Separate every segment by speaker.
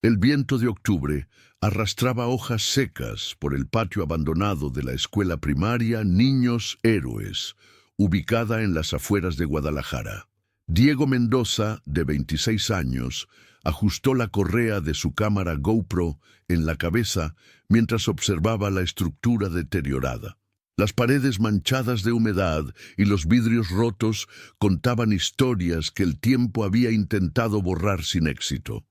Speaker 1: El viento de octubre arrastraba hojas secas por el patio abandonado de la escuela primaria Niños Héroes, ubicada en las afueras de Guadalajara. Diego Mendoza, de 26 años, ajustó la correa de su cámara GoPro en la cabeza mientras observaba la estructura deteriorada. Las paredes manchadas de humedad y los vidrios rotos contaban historias que el tiempo había intentado borrar sin éxito.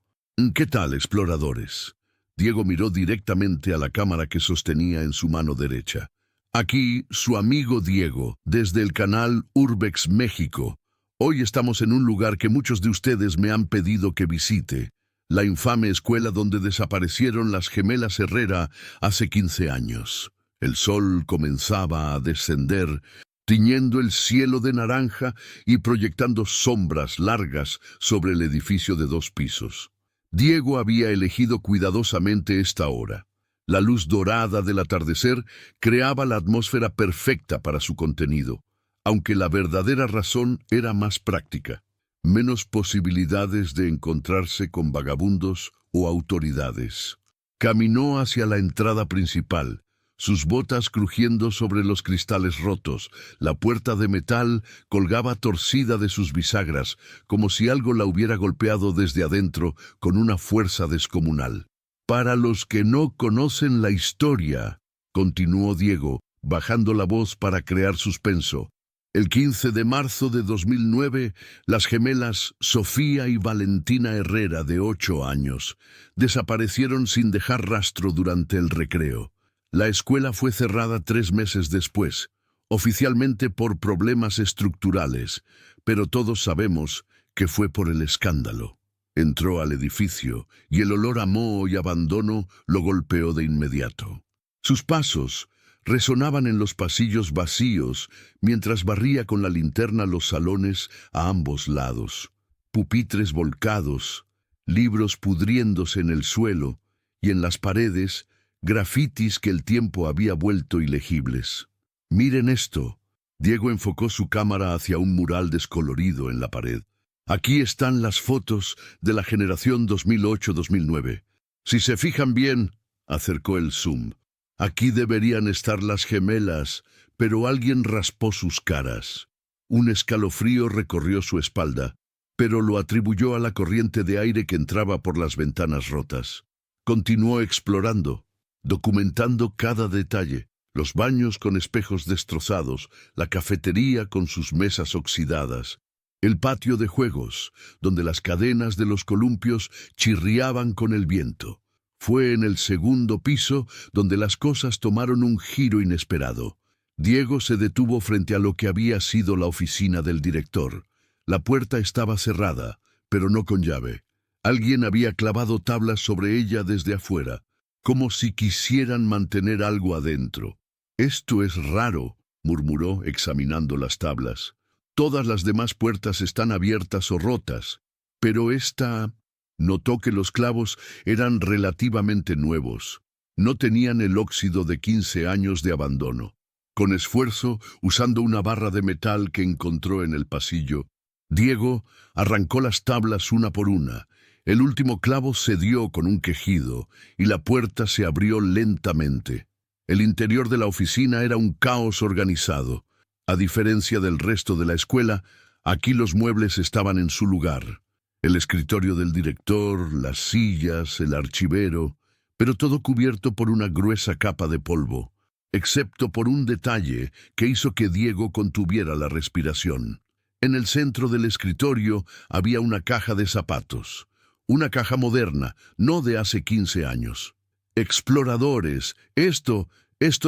Speaker 1: ¿Qué tal, exploradores? Diego miró directamente a la cámara que sostenía en su mano derecha. Aquí, su amigo Diego, desde el canal Urbex México. Hoy estamos en un lugar que muchos de ustedes me han pedido que visite, la infame escuela donde desaparecieron las gemelas Herrera hace 15 años. El sol comenzaba a descender, tiñendo el cielo de naranja y proyectando sombras largas sobre el edificio de 2 pisos. Diego había elegido cuidadosamente esta hora. La luz dorada del atardecer creaba la atmósfera perfecta para su contenido, aunque la verdadera razón era más práctica. Menos posibilidades de encontrarse con vagabundos o autoridades. Caminó hacia la entrada principal, sus botas crujiendo sobre los cristales rotos. La puerta de metal colgaba torcida de sus bisagras, como si algo la hubiera golpeado desde adentro con una fuerza descomunal. Para los que no conocen la historia, continuó Diego, bajando la voz para crear suspenso. El 15 de marzo de 2009, las gemelas Sofía y Valentina Herrera, de 8 años, desaparecieron sin dejar rastro durante el recreo. La escuela fue cerrada 3 meses después, oficialmente por problemas estructurales, pero todos sabemos que fue por el escándalo. Entró al edificio y el olor a moho y abandono lo golpeó de inmediato. Sus pasos resonaban en los pasillos vacíos mientras barría con la linterna los salones a ambos lados. Pupitres volcados, libros pudriéndose en el suelo y en las paredes, grafitis que el tiempo había vuelto ilegibles. Miren esto. Diego enfocó su cámara hacia un mural descolorido en la pared. Aquí están las fotos de la generación 2008-2009. Si se fijan bien, acercó el zoom. Aquí deberían estar las gemelas, pero alguien raspó sus caras. Un escalofrío recorrió su espalda, pero lo atribuyó a la corriente de aire que entraba por las ventanas rotas. Continuó explorando, documentando cada detalle, los baños con espejos destrozados, la cafetería con sus mesas oxidadas, el patio de juegos, donde las cadenas de los columpios chirriaban con el viento. Fue en el 2.º piso donde las cosas tomaron un giro inesperado. Diego se detuvo frente a lo que había sido la oficina del director. La puerta estaba cerrada, pero no con llave. Alguien había clavado tablas sobre ella desde afuera, como si quisieran mantener algo adentro. «Esto es raro», murmuró examinando las tablas. «Todas las demás puertas están abiertas o rotas, pero esta...» Notó que los clavos eran relativamente nuevos. No tenían el óxido de 15 años de abandono. Con esfuerzo, usando una barra de metal que encontró en el pasillo, Diego arrancó las tablas una por una. El último clavo cedió con un quejido y la puerta se abrió lentamente. El interior de la oficina era un caos organizado. A diferencia del resto de la escuela, aquí los muebles estaban en su lugar. El escritorio del director, las sillas, el archivero, pero todo cubierto por una gruesa capa de polvo, excepto por un detalle que hizo que Diego contuviera la respiración. En el centro del escritorio había una caja de zapatos, una caja moderna, no de hace 15 años. «Exploradores, esto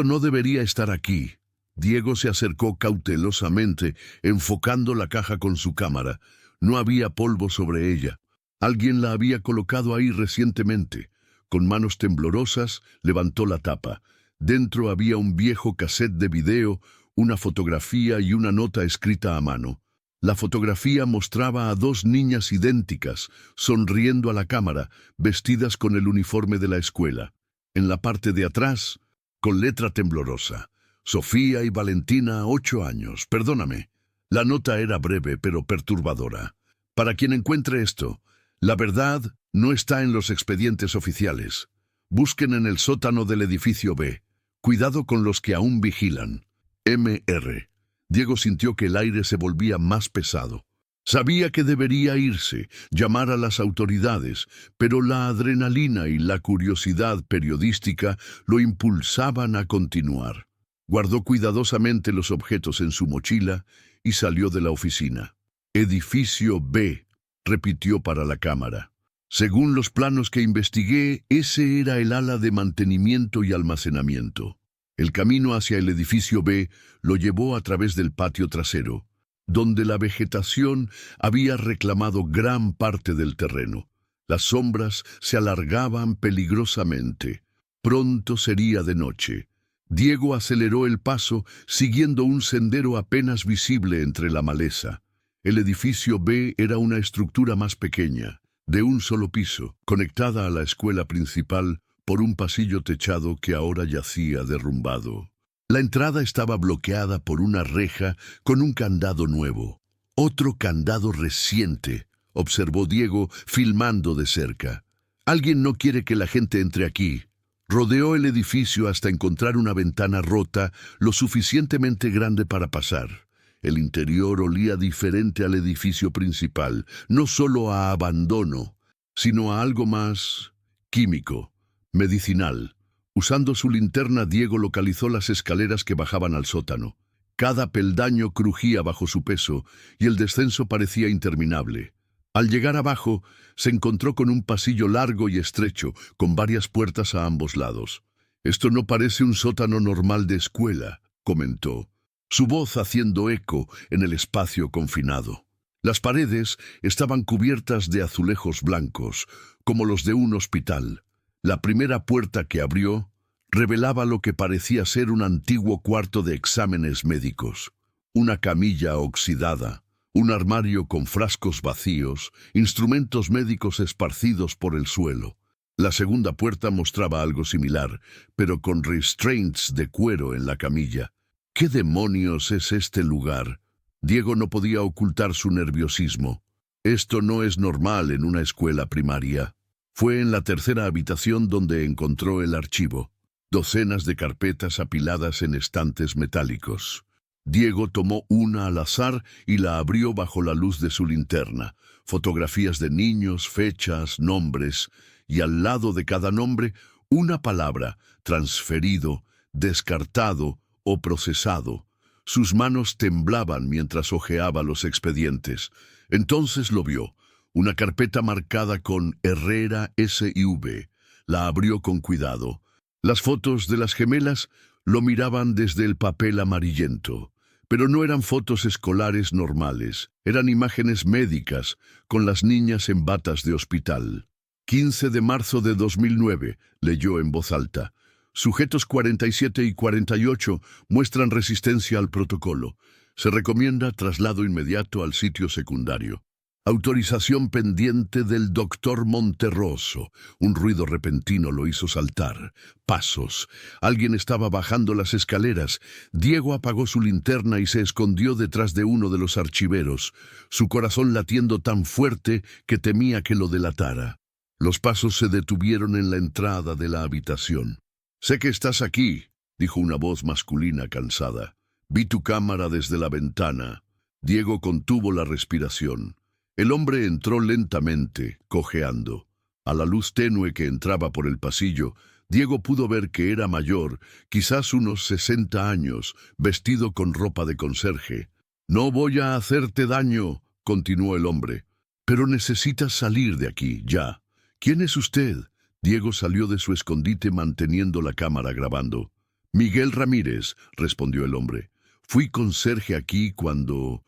Speaker 1: no debería estar aquí». Diego se acercó cautelosamente, enfocando la caja con su cámara. No había polvo sobre ella. Alguien la había colocado ahí recientemente. Con manos temblorosas, levantó la tapa. Dentro había un viejo cassette de video, una fotografía y una nota escrita a mano. La fotografía mostraba a 2 niñas idénticas, sonriendo a la cámara, vestidas con el uniforme de la escuela. En la parte de atrás, con letra temblorosa: «Sofía y Valentina, 8 años, perdóname». La nota era breve pero perturbadora. «Para quien encuentre esto, la verdad No está en los expedientes oficiales. Busquen en el sótano del edificio B. Cuidado con los que aún vigilan. M.R. Diego sintió que el aire se volvía más pesado. Sabía que debería irse, llamar a las autoridades, pero la adrenalina y la curiosidad periodística lo impulsaban a continuar. Guardó cuidadosamente los objetos en su mochila y salió de la oficina. Edificio B, repitió para la cámara. Según los planos que investigué, ese era el ala de mantenimiento y almacenamiento. El camino hacia el edificio B lo llevó a través del patio trasero, donde la vegetación había reclamado gran parte del terreno. Las sombras se alargaban peligrosamente. Pronto sería de noche. Diego aceleró el paso, siguiendo un sendero apenas visible entre la maleza. El edificio B era una estructura más pequeña, de un solo piso, conectada a la escuela principal por un pasillo techado que ahora yacía derrumbado. La entrada estaba bloqueada por una reja con un candado nuevo. Otro candado reciente, observó Diego, filmando de cerca. Alguien no quiere que la gente entre aquí. Rodeó el edificio hasta encontrar una ventana rota lo suficientemente grande para pasar. El interior olía diferente al edificio principal, no solo a abandono, sino a algo más químico, medicinal. Usando su linterna, Diego localizó las escaleras que bajaban al sótano. Cada peldaño crujía bajo su peso y el descenso parecía interminable. Al llegar abajo, se encontró con un pasillo largo y estrecho, con varias puertas a ambos lados. «Esto no parece un sótano normal de escuela», comentó, su voz haciendo eco en el espacio confinado. Las paredes estaban cubiertas de azulejos blancos, como los de un hospital. La primera puerta que abrió revelaba lo que parecía ser un antiguo cuarto de exámenes médicos. Una camilla oxidada, un armario con frascos vacíos, instrumentos médicos esparcidos por el suelo. La segunda puerta mostraba algo similar, pero con restraints de cuero en la camilla. ¿Qué demonios es este lugar? Diego no podía ocultar su nerviosismo. Esto no es normal en una escuela primaria. Fue en la tercera habitación donde encontró el archivo. Docenas de carpetas apiladas en estantes metálicos. Diego tomó una al azar y la abrió bajo la luz de su linterna. Fotografías de niños, fechas, nombres, y al lado de cada nombre, una palabra: transferido, descartado o procesado. Sus manos temblaban mientras hojeaba los expedientes. Entonces lo vio. Una carpeta marcada con Herrera S.I.V. La abrió con cuidado. Las fotos de las gemelas lo miraban desde el papel amarillento. Pero no eran fotos escolares normales. Eran imágenes médicas, con las niñas en batas de hospital. 15 de marzo de 2009, leyó en voz alta. Sujetos 47 y 48 muestran resistencia al protocolo. Se recomienda traslado inmediato al sitio secundario. Autorización pendiente del doctor Monterroso. Un ruido repentino lo hizo saltar. Pasos. Alguien estaba bajando las escaleras. Diego apagó su linterna y se escondió detrás de uno de los archiveros, su corazón latiendo tan fuerte que temía que lo delatara. Los pasos se detuvieron en la entrada de la habitación. «Sé que estás aquí», dijo una voz masculina cansada. «Vi tu cámara desde la ventana». Diego contuvo la respiración. El hombre entró lentamente, cojeando. A la luz tenue que entraba por el pasillo, Diego pudo ver que era mayor, quizás unos 60 años, vestido con ropa de conserje. «No voy a hacerte daño», continuó el hombre. «Pero necesitas salir de aquí, ya». «¿Quién es usted?» Diego salió de su escondite manteniendo la cámara grabando. «Miguel Ramírez», respondió el hombre. «Fui conserje aquí cuando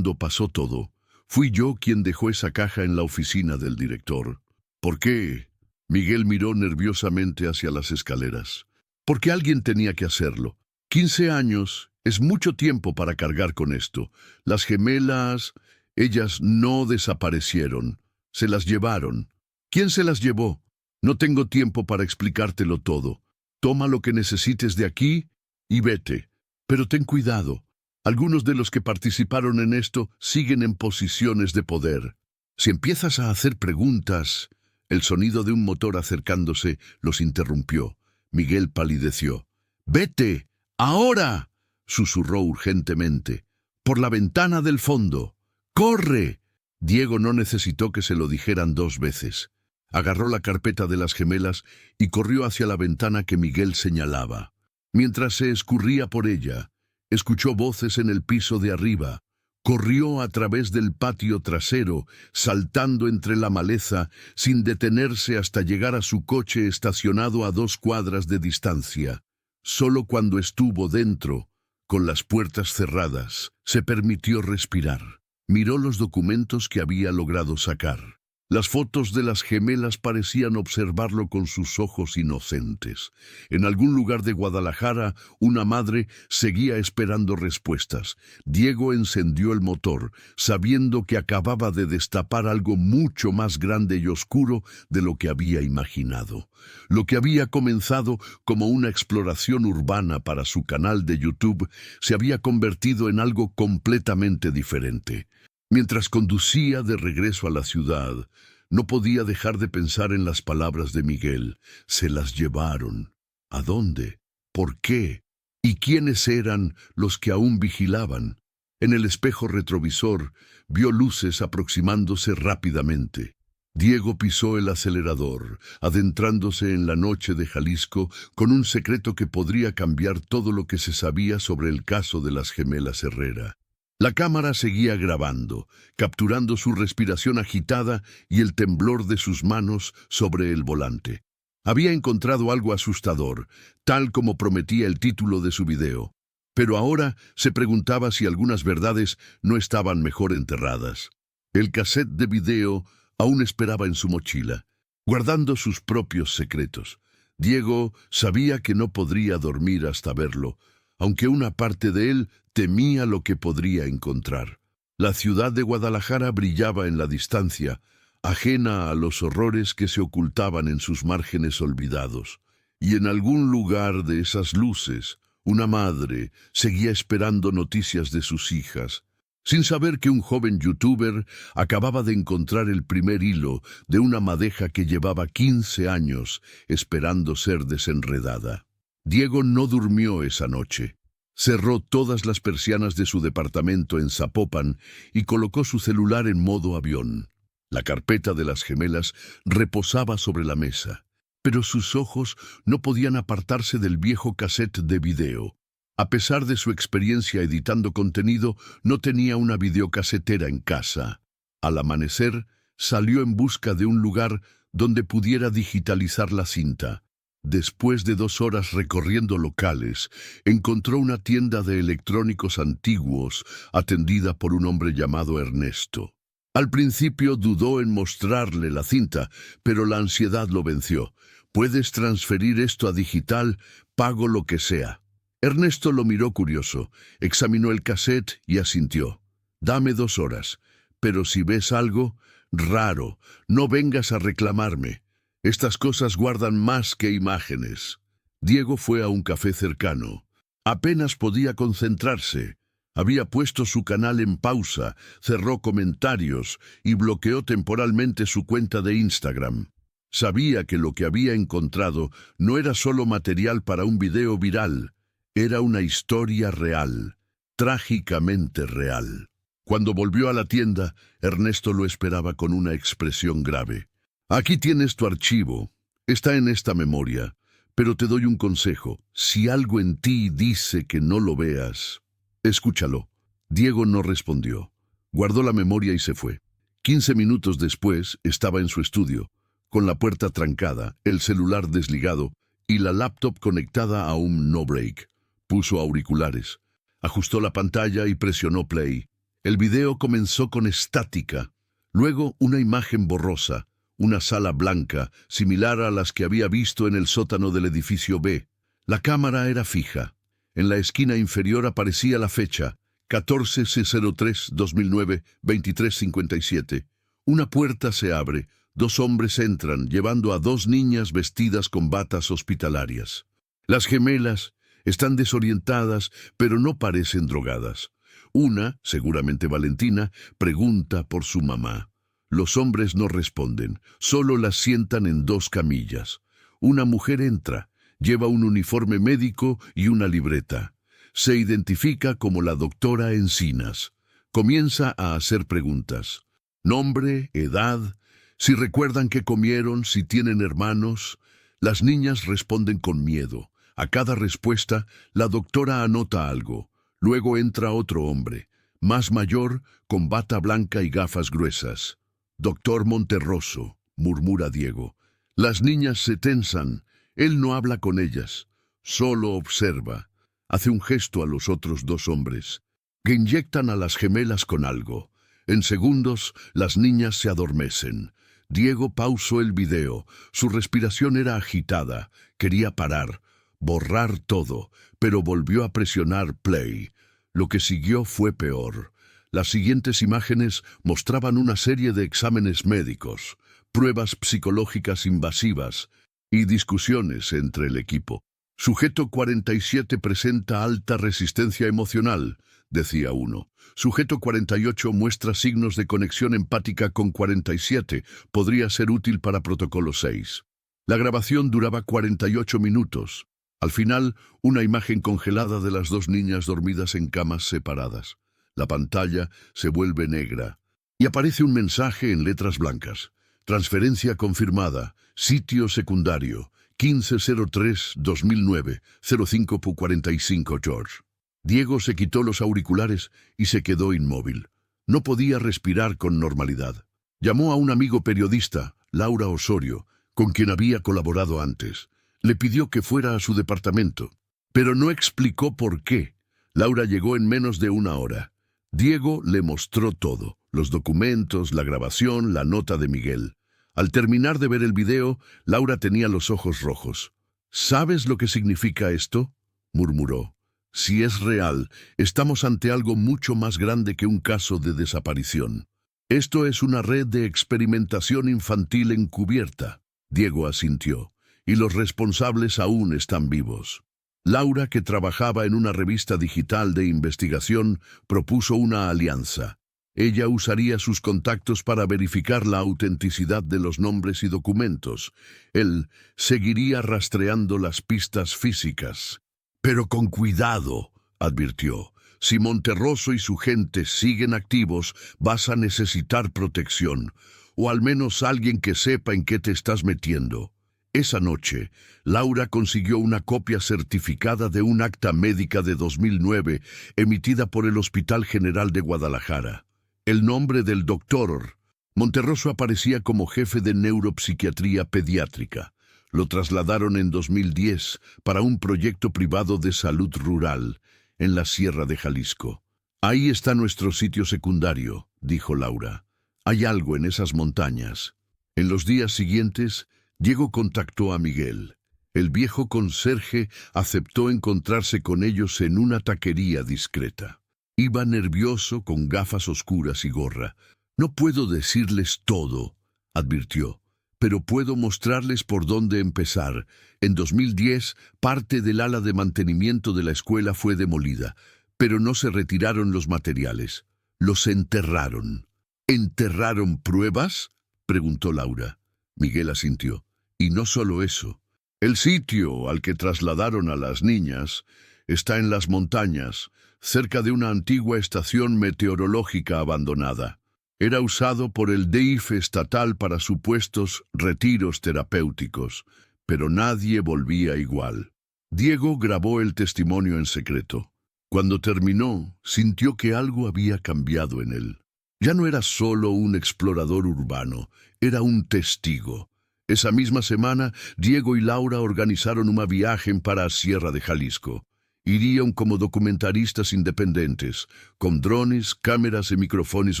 Speaker 1: pasó todo. Fui yo quien dejó esa caja en la oficina del director». «¿Por qué?» Miguel miró nerviosamente hacia las escaleras. «Porque alguien tenía que hacerlo. 15 años es mucho tiempo para cargar con esto. Las gemelas, ellas no desaparecieron. Se las llevaron. ¿Quién se las llevó? No tengo tiempo para explicártelo todo. Toma lo que necesites de aquí y vete. Pero ten cuidado. Algunos de los que participaron en esto siguen en posiciones de poder. Si empiezas a hacer preguntas, El sonido de un motor acercándose los interrumpió. Miguel palideció. «¡Vete! ¡Ahora!», susurró urgentemente. «¡Por la ventana del fondo! ¡Corre!». Diego no necesitó que se lo dijeran 2 veces. Agarró la carpeta de las gemelas y corrió hacia la ventana que Miguel señalaba. Mientras se escurría por ella, escuchó voces en el piso de arriba. Corrió a través del patio trasero, saltando entre la maleza, sin detenerse hasta llegar a su coche estacionado a 2 cuadras de distancia. Solo cuando estuvo dentro, con las puertas cerradas, se permitió respirar. Miró los documentos que había logrado sacar. Las fotos de las gemelas parecían observarlo con sus ojos inocentes. En algún lugar de Guadalajara, una madre seguía esperando respuestas. Diego encendió el motor, sabiendo que acababa de destapar algo mucho más grande y oscuro de lo que había imaginado. Lo que había comenzado como una exploración urbana para su canal de YouTube se había convertido en algo completamente diferente. Mientras conducía de regreso a la ciudad, no podía dejar de pensar en las palabras de Miguel. Se las llevaron. ¿A dónde? ¿Por qué? ¿Y quiénes eran los que aún vigilaban? En el espejo retrovisor vio luces aproximándose rápidamente. Diego pisó el acelerador, adentrándose en la noche de Jalisco con un secreto que podría cambiar todo lo que se sabía sobre el caso de las gemelas Herrera. La cámara seguía grabando, capturando su respiración agitada y el temblor de sus manos sobre el volante. Había encontrado algo asustador, tal como prometía el título de su video. Pero ahora se preguntaba si algunas verdades no estaban mejor enterradas. El cassette de video aún esperaba en su mochila, guardando sus propios secretos. Diego sabía que no podría dormir hasta verlo, aunque una parte de él temía lo que podría encontrar. La ciudad de Guadalajara brillaba en la distancia, ajena a los horrores que se ocultaban en sus márgenes olvidados. Y en algún lugar de esas luces, una madre seguía esperando noticias de sus hijas, sin saber que un joven youtuber acababa de encontrar el primer hilo de una madeja que llevaba 15 años esperando ser desenredada. Diego no durmió esa noche. Cerró todas las persianas de su departamento en Zapopan y colocó su celular en modo avión. La carpeta de las gemelas reposaba sobre la mesa, pero sus ojos no podían apartarse del viejo cassette de video. A pesar de su experiencia editando contenido, no tenía una videocasetera en casa. Al amanecer, salió en busca de un lugar donde pudiera digitalizar la cinta. Después de 2 horas recorriendo locales, encontró una tienda de electrónicos antiguos atendida por un hombre llamado Ernesto. Al principio dudó en mostrarle la cinta, pero la ansiedad lo venció. «¿Puedes transferir esto a digital? Pago lo que sea». Ernesto lo miró curioso, examinó el cassette y asintió. «Dame 2 horas, pero si ves algo raro, no vengas a reclamarme. Estas cosas guardan más que imágenes». Diego fue a un café cercano. Apenas podía concentrarse. Había puesto su canal en pausa, cerró comentarios y bloqueó temporalmente su cuenta de Instagram. Sabía que lo que había encontrado no era solo material para un video viral, era una historia real, trágicamente real. Cuando volvió a la tienda, Ernesto lo esperaba con una expresión grave. «Aquí tienes tu archivo. Está en esta memoria. Pero te doy un consejo. Si algo en ti dice que no lo veas, escúchalo». Diego no respondió. Guardó la memoria y se fue. 15 minutos después estaba en su estudio, con la puerta trancada, el celular desligado y la laptop conectada a un no break. Puso auriculares, ajustó la pantalla y presionó play. El video comenzó con estática, luego una imagen borrosa. Una sala blanca, similar a las que había visto en el sótano del edificio B. La cámara era fija. En la esquina inferior aparecía la fecha, 14/03/2009, 23:57. Una puerta se abre, 2 hombres entran, llevando a 2 niñas vestidas con batas hospitalarias. Las gemelas están desorientadas, pero no parecen drogadas. Una, seguramente Valentina, pregunta por su mamá. Los hombres no responden, solo las sientan en 2 camillas. Una mujer entra, lleva un uniforme médico y una libreta. Se identifica como la doctora Encinas. Comienza a hacer preguntas. Nombre, edad, si recuerdan qué comieron, si tienen hermanos. Las niñas responden con miedo. A cada respuesta, la doctora anota algo. Luego entra otro hombre, más mayor, con bata blanca y gafas gruesas. «Doctor Monterroso», murmura Diego. Las niñas se tensan. Él no habla con ellas, solo observa. Hace un gesto a los otros 2 hombres, que inyectan a las gemelas con algo. En segundos, las niñas se adormecen. Diego pausó el video. Su respiración era agitada. Quería parar, borrar todo, pero volvió a presionar play. Lo que siguió fue peor. Las siguientes imágenes mostraban una serie de exámenes médicos, pruebas psicológicas invasivas y discusiones entre el equipo. Sujeto 47 presenta alta resistencia emocional, decía uno. Sujeto 48 muestra signos de conexión empática con 47, podría ser útil para protocolo 6. La grabación duraba 48 minutos. Al final, una imagen congelada de las 2 niñas dormidas en camas separadas. La pantalla se vuelve negra y aparece un mensaje en letras blancas. Transferencia confirmada. Sitio secundario. 1503-2009, 05:45 George. Diego se quitó los auriculares y se quedó inmóvil. No podía respirar con normalidad. Llamó a un amigo periodista, Laura Osorio, con quien había colaborado antes. Le pidió que fuera a su departamento, pero no explicó por qué. Laura llegó en menos de 1 hora. Diego le mostró todo, los documentos, la grabación, la nota de Miguel. Al terminar de ver el video, Laura tenía los ojos rojos. «¿Sabes lo que significa esto?», murmuró. «Si es real, estamos ante algo mucho más grande que un caso de desaparición. Esto es una red de experimentación infantil encubierta». Diego asintió. «Y los responsables aún están vivos». Laura, que trabajaba en una revista digital de investigación, propuso una alianza. Ella usaría sus contactos para verificar la autenticidad de los nombres y documentos. Él seguiría rastreando las pistas físicas. «Pero con cuidado», advirtió. «Si Monterroso y su gente siguen activos, vas a necesitar protección, o al menos alguien que sepa en qué te estás metiendo». Esa noche, Laura consiguió una copia certificada de un acta médica de 2009 emitida por el Hospital General de Guadalajara. El nombre del doctor Monterroso aparecía como jefe de neuropsiquiatría pediátrica. Lo trasladaron en 2010 para un proyecto privado de salud rural en la Sierra de Jalisco. «Ahí está nuestro sitio secundario», dijo Laura. «Hay algo en esas montañas». En los días siguientes, Diego contactó a Miguel. El viejo conserje aceptó encontrarse con ellos en una taquería discreta. Iba nervioso, con gafas oscuras y gorra. «No puedo decirles todo», advirtió, «pero puedo mostrarles por dónde empezar. En 2010, parte del ala de mantenimiento de la escuela fue demolida, pero no se retiraron los materiales. Los enterraron». «¿Enterraron pruebas?», preguntó Laura. Miguel asintió. «Y no solo eso. El sitio al que trasladaron a las niñas está en las montañas, cerca de una antigua estación meteorológica abandonada. Era usado por el DIF estatal para supuestos retiros terapéuticos, pero nadie volvía igual». Diego grabó el testimonio en secreto. Cuando terminó, sintió que algo había cambiado en él. Ya no era solo un explorador urbano, era un testigo. Esa misma semana, Diego y Laura organizaron un viaje para Sierra de Jalisco. Irían como documentaristas independentes, com drones, câmeras e microfones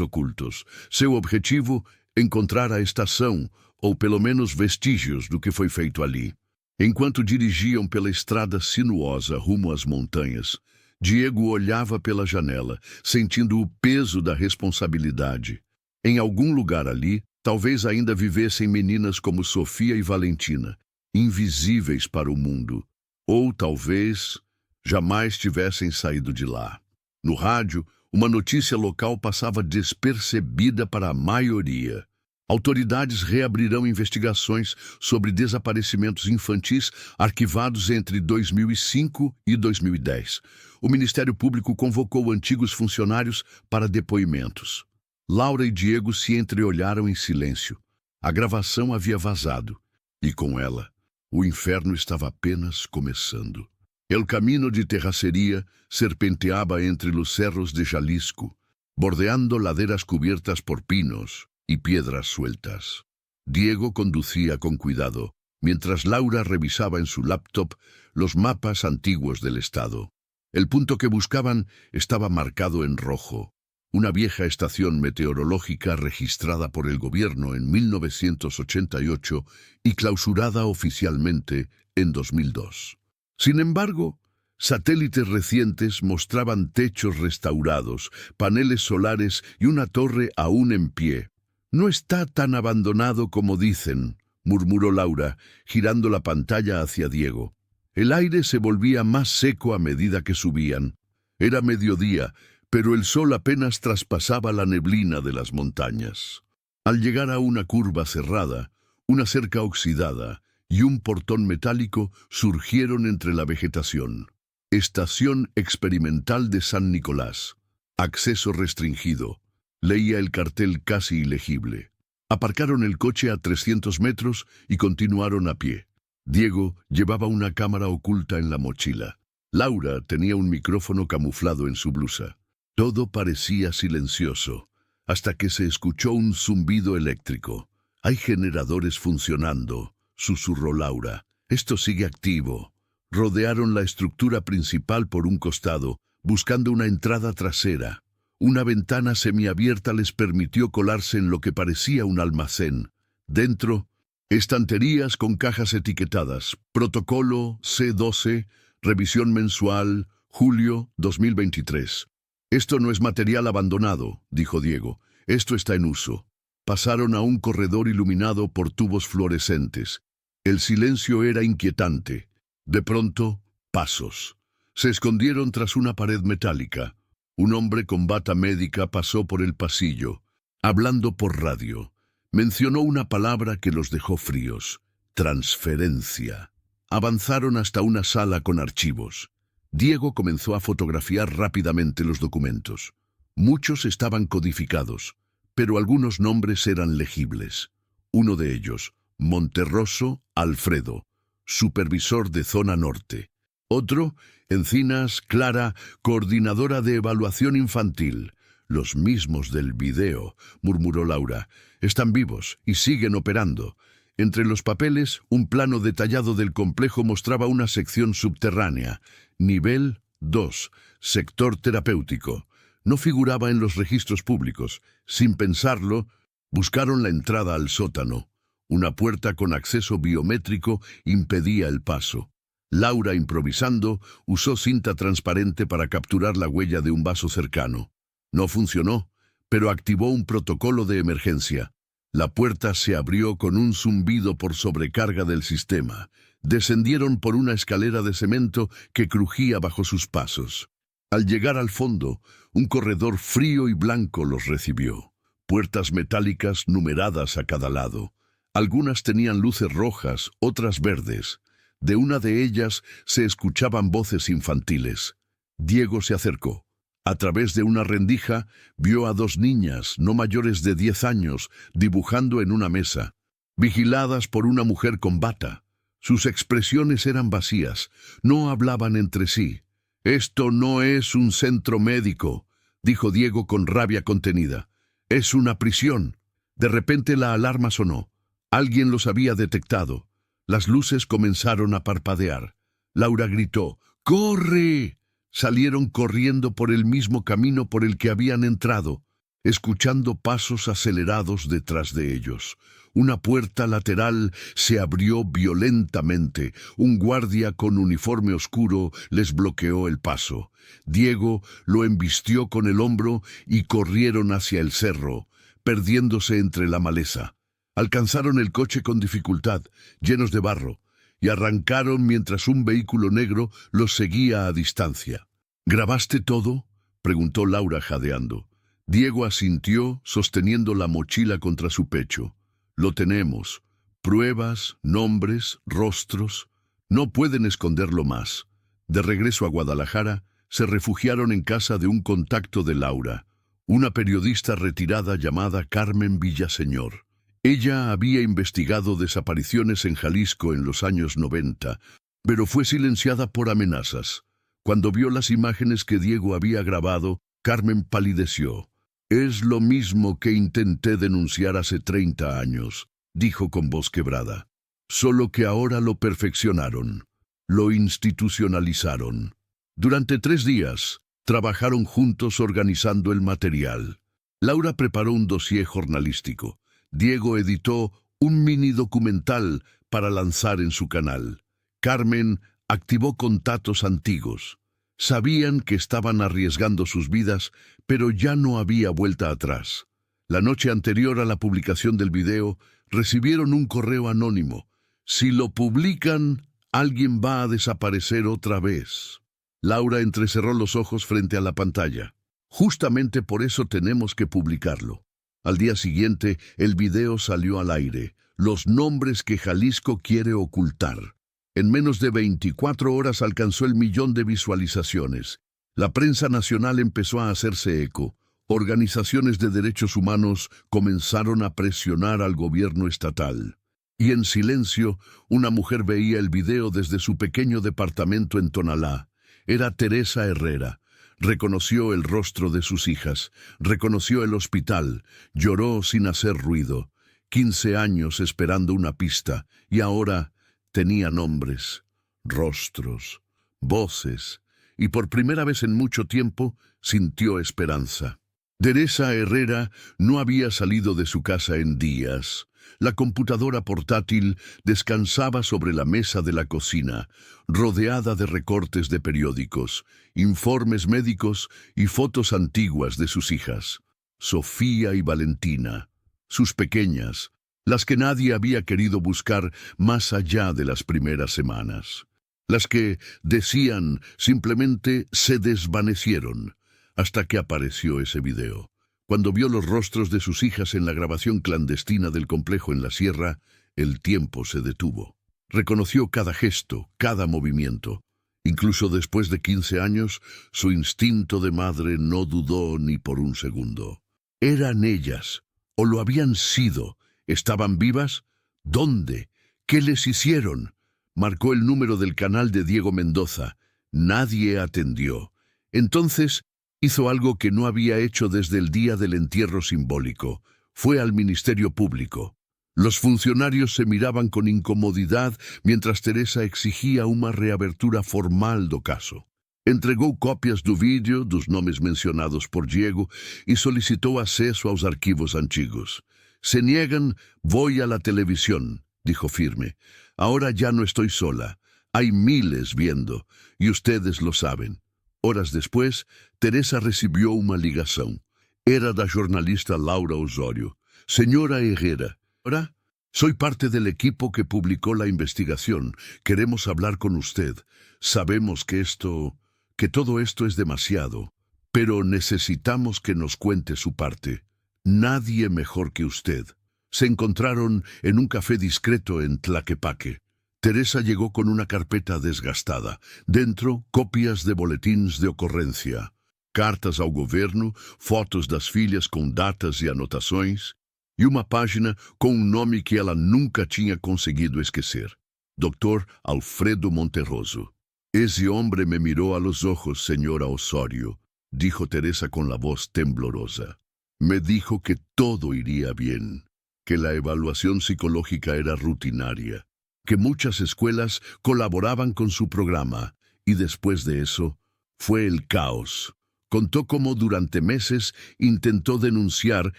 Speaker 1: ocultos. Seu objetivo, encontrar a estação, ou pelo menos vestígios do que foi feito ali. Enquanto dirigiam pela estrada sinuosa rumo às montanhas, Diego olhava pela janela, sentindo o peso da responsabilidade. Em algum lugar ali, talvez ainda vivessem meninas como Sofia e Valentina, invisíveis para o mundo. Ou talvez jamais tivessem saído de lá. No rádio, uma notícia local passava despercebida para a maioria. Autoridades reabrirão investigações sobre desaparecimentos infantis arquivados entre 2005 e 2010. O Ministério Público convocou antigos funcionários para depoimentos. Laura e Diego se entreolharam em silêncio. A gravação havia vazado, e com ela, o inferno estava apenas começando. El camino de terracería serpenteaba entre los cerros de Jalisco, bordeando laderas cubiertas por pinos y piedras sueltas. Diego conducía con cuidado, mientras Laura revisaba en su laptop los mapas antiguos del estado. El punto que buscaban estaba marcado en rojo, una vieja estación meteorológica registrada por el gobierno en 1988 y clausurada oficialmente en 2002. Sin embargo, satélites recientes mostraban techos restaurados, paneles solares y una torre aún en pie. «No está tan abandonado como dicen», murmuró Laura, girando la pantalla hacia Diego. El aire se volvía más seco a medida que subían. Era mediodía, pero el sol apenas traspasaba la neblina de las montañas. Al llegar a una curva cerrada, una cerca oxidada y un portón metálico surgieron entre la vegetación. Estación Experimental de San Nicolás. Acceso restringido. Leía el cartel casi ilegible. Aparcaron el coche a 300 metros y continuaron a pie. Diego llevaba una cámara oculta en la mochila. Laura tenía un micrófono camuflado en su blusa. Todo parecía silencioso, hasta que se escuchó un zumbido eléctrico. «Hay generadores funcionando», susurró Laura. «Esto sigue activo». Rodearon la estructura principal por un costado, buscando una entrada trasera. Una ventana semiabierta les permitió colarse en lo que parecía un almacén. Dentro, estanterías con cajas etiquetadas. Protocolo C12, revisión mensual, julio 2023. «Esto no es material abandonado», dijo Diego. «Esto está en uso». Pasaron a un corredor iluminado por tubos fluorescentes. El silencio era inquietante. De pronto, pasos. Se escondieron tras una pared metálica. Un hombre con bata médica pasó por el pasillo, hablando por radio. Mencionó una palabra que los dejó fríos: transferencia. Avanzaron hasta una sala con archivos. Diego comenzó a fotografiar rápidamente los documentos. Muchos estaban codificados, pero algunos nombres eran legibles. Uno de ellos, Monterroso Alfredo, supervisor de Zona Norte. Otro, Encinas Clara, coordinadora de evaluación infantil. «Los mismos del video», murmuró Laura. «Están vivos y siguen operando». Entre los papeles, un plano detallado del complejo mostraba una sección subterránea. Nivel 2, sector terapéutico. No figuraba en los registros públicos. Sin pensarlo, buscaron la entrada al sótano. Una puerta con acceso biométrico impedía el paso. Laura, improvisando, usó cinta transparente para capturar la huella de un vaso cercano. No funcionó, pero activó un protocolo de emergencia. La puerta se abrió con un zumbido por sobrecarga del sistema. Descendieron por una escalera de cemento que crujía bajo sus pasos. Al llegar al fondo, un corredor frío y blanco los recibió. Puertas metálicas numeradas a cada lado. Algunas tenían luces rojas, otras verdes. De una de ellas se escuchaban voces infantiles. Diego se acercó. A través de una rendija, vio a dos niñas, no mayores de 10 años, dibujando en una mesa, vigiladas por una mujer con bata. Sus expresiones eran vacías, no hablaban entre sí. «Esto no es un centro médico», dijo Diego con rabia contenida. «Es una prisión». De repente la alarma sonó. Alguien los había detectado. Las luces comenzaron a parpadear. Laura gritó: «¡Corre!». Salieron corriendo por el mismo camino por el que habían entrado, escuchando pasos acelerados detrás de ellos. Una puerta lateral se abrió violentamente. Un guardia con uniforme oscuro les bloqueó el paso. Diego lo embistió con el hombro y corrieron hacia el cerro, perdiéndose entre la maleza. Alcanzaron el coche con dificultad, llenos de barro, y arrancaron mientras un vehículo negro los seguía a distancia. «¿Grabaste todo?», preguntó Laura jadeando. Diego asintió, sosteniendo la mochila contra su pecho. Lo tenemos. Pruebas, nombres, rostros. No pueden esconderlo más. De regreso a Guadalajara, se refugiaron en casa de un contacto de Laura, una periodista retirada llamada Carmen Villaseñor. Ella había investigado desapariciones en Jalisco en los años 90, pero fue silenciada por amenazas. Cuando vio las imágenes que Diego había grabado, Carmen palideció. «Es lo mismo que intenté denunciar hace 30 años», dijo con voz quebrada. «Solo que ahora lo perfeccionaron, lo institucionalizaron». Durante 3 días, trabajaron juntos organizando el material. Laura preparó un dossier jornalístico. Diego editó un mini documental para lanzar en su canal. Carmen activó contactos antiguos. Sabían que estaban arriesgando sus vidas, pero ya no había vuelta atrás. La noche anterior a la publicación del video, recibieron un correo anónimo. «Si lo publican, alguien va a desaparecer otra vez». Laura entrecerró los ojos frente a la pantalla. «Justamente por eso tenemos que publicarlo». Al día siguiente, el video salió al aire. Los nombres que Jalisco quiere ocultar. En menos de 24 horas alcanzó el 1.000.000 de visualizaciones. La prensa nacional empezó a hacerse eco. Organizaciones de derechos humanos comenzaron a presionar al gobierno estatal. Y en silencio, una mujer veía el video desde su pequeño departamento en Tonalá. Era Teresa Herrera. Reconoció el rostro de sus hijas, reconoció el hospital, lloró sin hacer ruido. 15 años esperando una pista, y ahora tenía nombres, rostros, voces, y por primera vez en mucho tiempo sintió esperanza. Teresa Herrera no había salido de su casa en días. La computadora portátil descansaba sobre la mesa de la cocina, rodeada de recortes de periódicos, informes médicos y fotos antiguas de sus hijas, Sofía y Valentina, sus pequeñas, las que nadie había querido buscar más allá de las primeras semanas, las que, decían, simplemente se desvanecieron, hasta que apareció ese video. Cuando vio los rostros de sus hijas en la grabación clandestina del complejo en la sierra, el tiempo se detuvo. Reconoció cada gesto, cada movimiento. Incluso después de 15 años, su instinto de madre no dudó ni por un segundo. Eran ellas, o lo habían sido. ¿Estaban vivas? ¿Dónde? ¿Qué les hicieron? Marcó el número del canal de Diego Mendoza. Nadie atendió. Entonces hizo algo que no había hecho desde el día del entierro simbólico. Fue al Ministerio Público. Los funcionarios se miraban con incomodidad mientras Teresa exigía una reabertura formal do caso. Entregó copias do vídeo dos nomes mencionados por Diego y solicitó acceso aos arquivos antiguos. «Se niegan, voy a la televisión», dijo firme. «Ahora ya no estoy sola. Hay miles viendo, y ustedes lo saben». Horas después, Teresa recibió una ligación. Era da jornalista Laura Osorio. «Señora Herrera, ¿ahora? Soy parte del equipo que publicó la investigación. Queremos hablar con usted. Sabemos que todo esto es demasiado, pero necesitamos que nos cuente su parte. Nadie mejor que usted». Se encontraron en un café discreto en Tlaquepaque. Teresa llegó con una carpeta desgastada. Dentro, copias de boletins de ocorrência, cartas ao governo, fotos das filhas com datas e anotações, e uma página com um nome que ela nunca tinha conseguido esquecer. Dr. Alfredo Monterroso. «Ese hombre me miró a los ojos, señora Osorio», dijo Teresa con la voz temblorosa. «Me dijo que todo iría bien, que la evaluación psicológica era rutinaria, que muchas escuelas colaboraban con su programa, y después de eso, fue el caos». Contó cómo durante meses intentó denunciar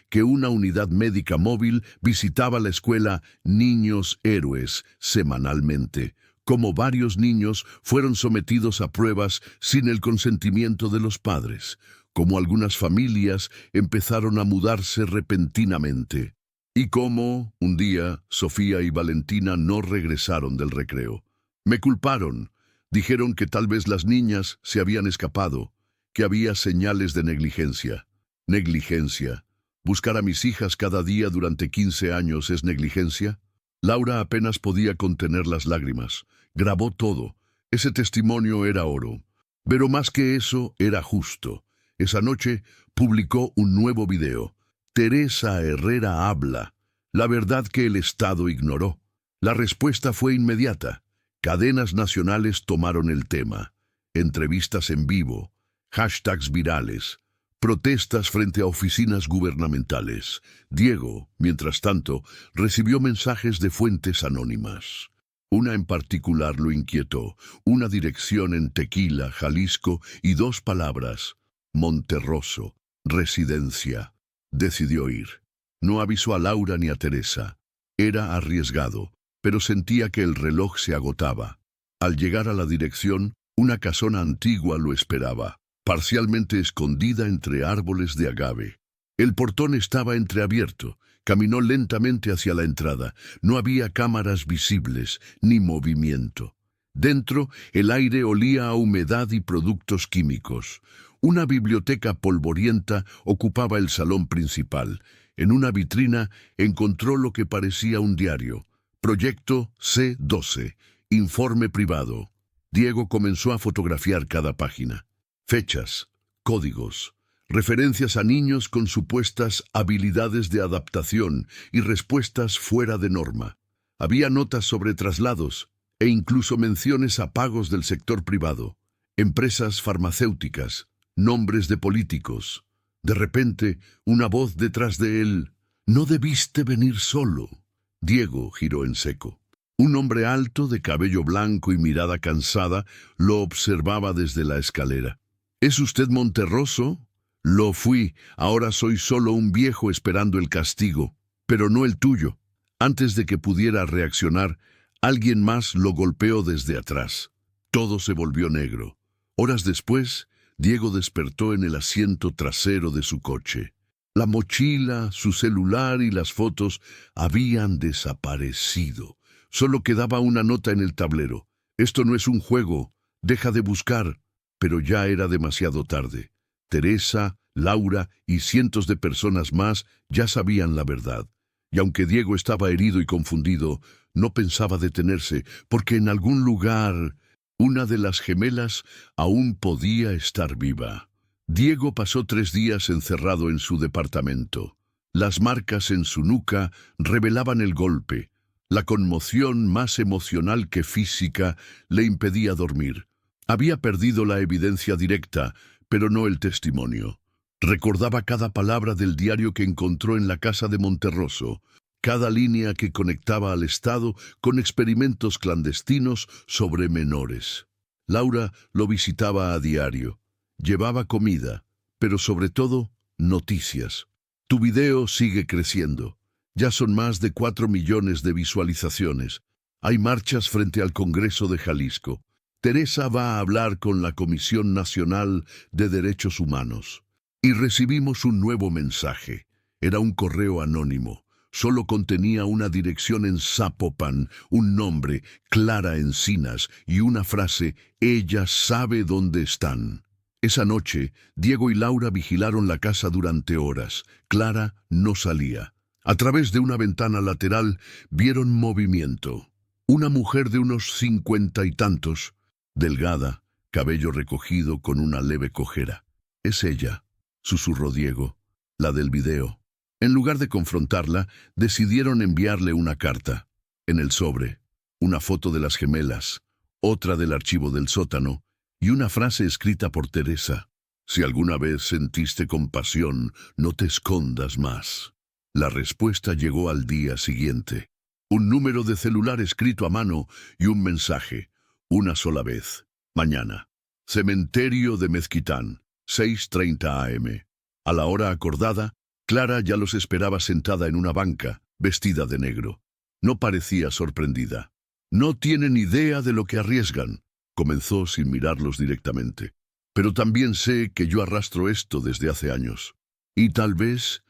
Speaker 1: que una unidad médica móvil visitaba la escuela Niños Héroes semanalmente, cómo varios niños fueron sometidos a pruebas sin el consentimiento de los padres, cómo algunas familias empezaron a mudarse repentinamente, y cómo, un día, Sofía y Valentina no regresaron del recreo. Me culparon. Dijeron que tal vez las niñas se habían escapado, que había señales de negligencia. Negligencia. ¿Buscar a mis hijas cada día durante 15 años es negligencia? Laura apenas podía contener las lágrimas. Grabó todo. Ese testimonio era oro. Pero más que eso, era justo. Esa noche publicó un nuevo video. Teresa Herrera habla. La verdad que el Estado ignoró. La respuesta fue inmediata. Cadenas nacionales tomaron el tema. Entrevistas en vivo. Hashtags virales. Protestas frente a oficinas gubernamentales. Diego, mientras tanto, recibió mensajes de fuentes anónimas. Una en particular lo inquietó, una dirección en Tequila, Jalisco, y 2 palabras: Monterroso, residencia. Decidió ir. No avisó a Laura ni a Teresa. Era arriesgado, pero sentía que el reloj se agotaba. Al llegar a la dirección, una casona antigua lo esperaba, parcialmente escondida entre árboles de agave. El portón estaba entreabierto. Caminó lentamente hacia la entrada. No había cámaras visibles, ni movimiento. Dentro, el aire olía a humedad y productos químicos. Una biblioteca polvorienta ocupaba el salón principal. En una vitrina encontró lo que parecía un diario. Proyecto C12. Informe privado. Diego comenzó a fotografiar cada página. Fechas, códigos, referencias a niños con supuestas habilidades de adaptación y respuestas fuera de norma. Había notas sobre traslados e incluso menciones a pagos del sector privado, empresas farmacéuticas, nombres de políticos. De repente, una voz detrás de él: «No debiste venir solo». Diego giró en seco. Un hombre alto, de cabello blanco y mirada cansada, lo observaba desde la escalera. «¿Es usted Monterroso?» «Lo fui, ahora soy solo un viejo esperando el castigo, pero no el tuyo». Antes de que pudiera reaccionar, alguien más lo golpeó desde atrás. Todo se volvió negro. Horas después, Diego despertó en el asiento trasero de su coche. La mochila, su celular y las fotos habían desaparecido. Solo quedaba una nota en el tablero: «Esto no es un juego, deja de buscar». Pero ya era demasiado tarde. Teresa, Laura y cientos de personas más ya sabían la verdad. Y aunque Diego estaba herido y confundido, no pensaba detenerse, porque en algún lugar una de las gemelas aún podía estar viva. Diego pasó 3 días encerrado en su departamento. Las marcas en su nuca revelaban el golpe. La conmoción, más emocional que física, le impedía dormir. Había perdido la evidencia directa, pero no el testimonio. Recordaba cada palabra del diario que encontró en la casa de Monterroso, cada línea que conectaba al Estado con experimentos clandestinos sobre menores. Laura lo visitaba a diario. Llevaba comida, pero sobre todo, noticias. «Tu video sigue creciendo. Ya son más de 4 millones de visualizaciones. Hay marchas frente al Congreso de Jalisco. Teresa va a hablar con la Comisión Nacional de Derechos Humanos». Y recibimos un nuevo mensaje. Era un correo anónimo. Solo contenía una dirección en Zapopan, un nombre, Clara Encinas, y una frase: «Ella sabe dónde están». Esa noche, Diego y Laura vigilaron la casa durante horas. Clara no salía. A través de una ventana lateral vieron movimiento. Una mujer de unos 50 y tantos, delgada, cabello recogido con una leve cojera. «Es ella», susurró Diego, «la del video». En lugar de confrontarla, decidieron enviarle una carta. En el sobre, una foto de las gemelas, otra del archivo del sótano y una frase escrita por Teresa: «Si alguna vez sentiste compasión, no te escondas más». La respuesta llegó al día siguiente. Un número de celular escrito a mano y un mensaje: «Una sola vez. Mañana. Cementerio de Mezquitán, 6:30 AM». A la hora acordada, Clara ya los esperaba sentada en una banca, vestida de negro. No parecía sorprendida. «No tienen idea de lo que arriesgan», comenzó sin mirarlos directamente. «Pero también sé que yo arrastro esto desde hace años. Y tal vez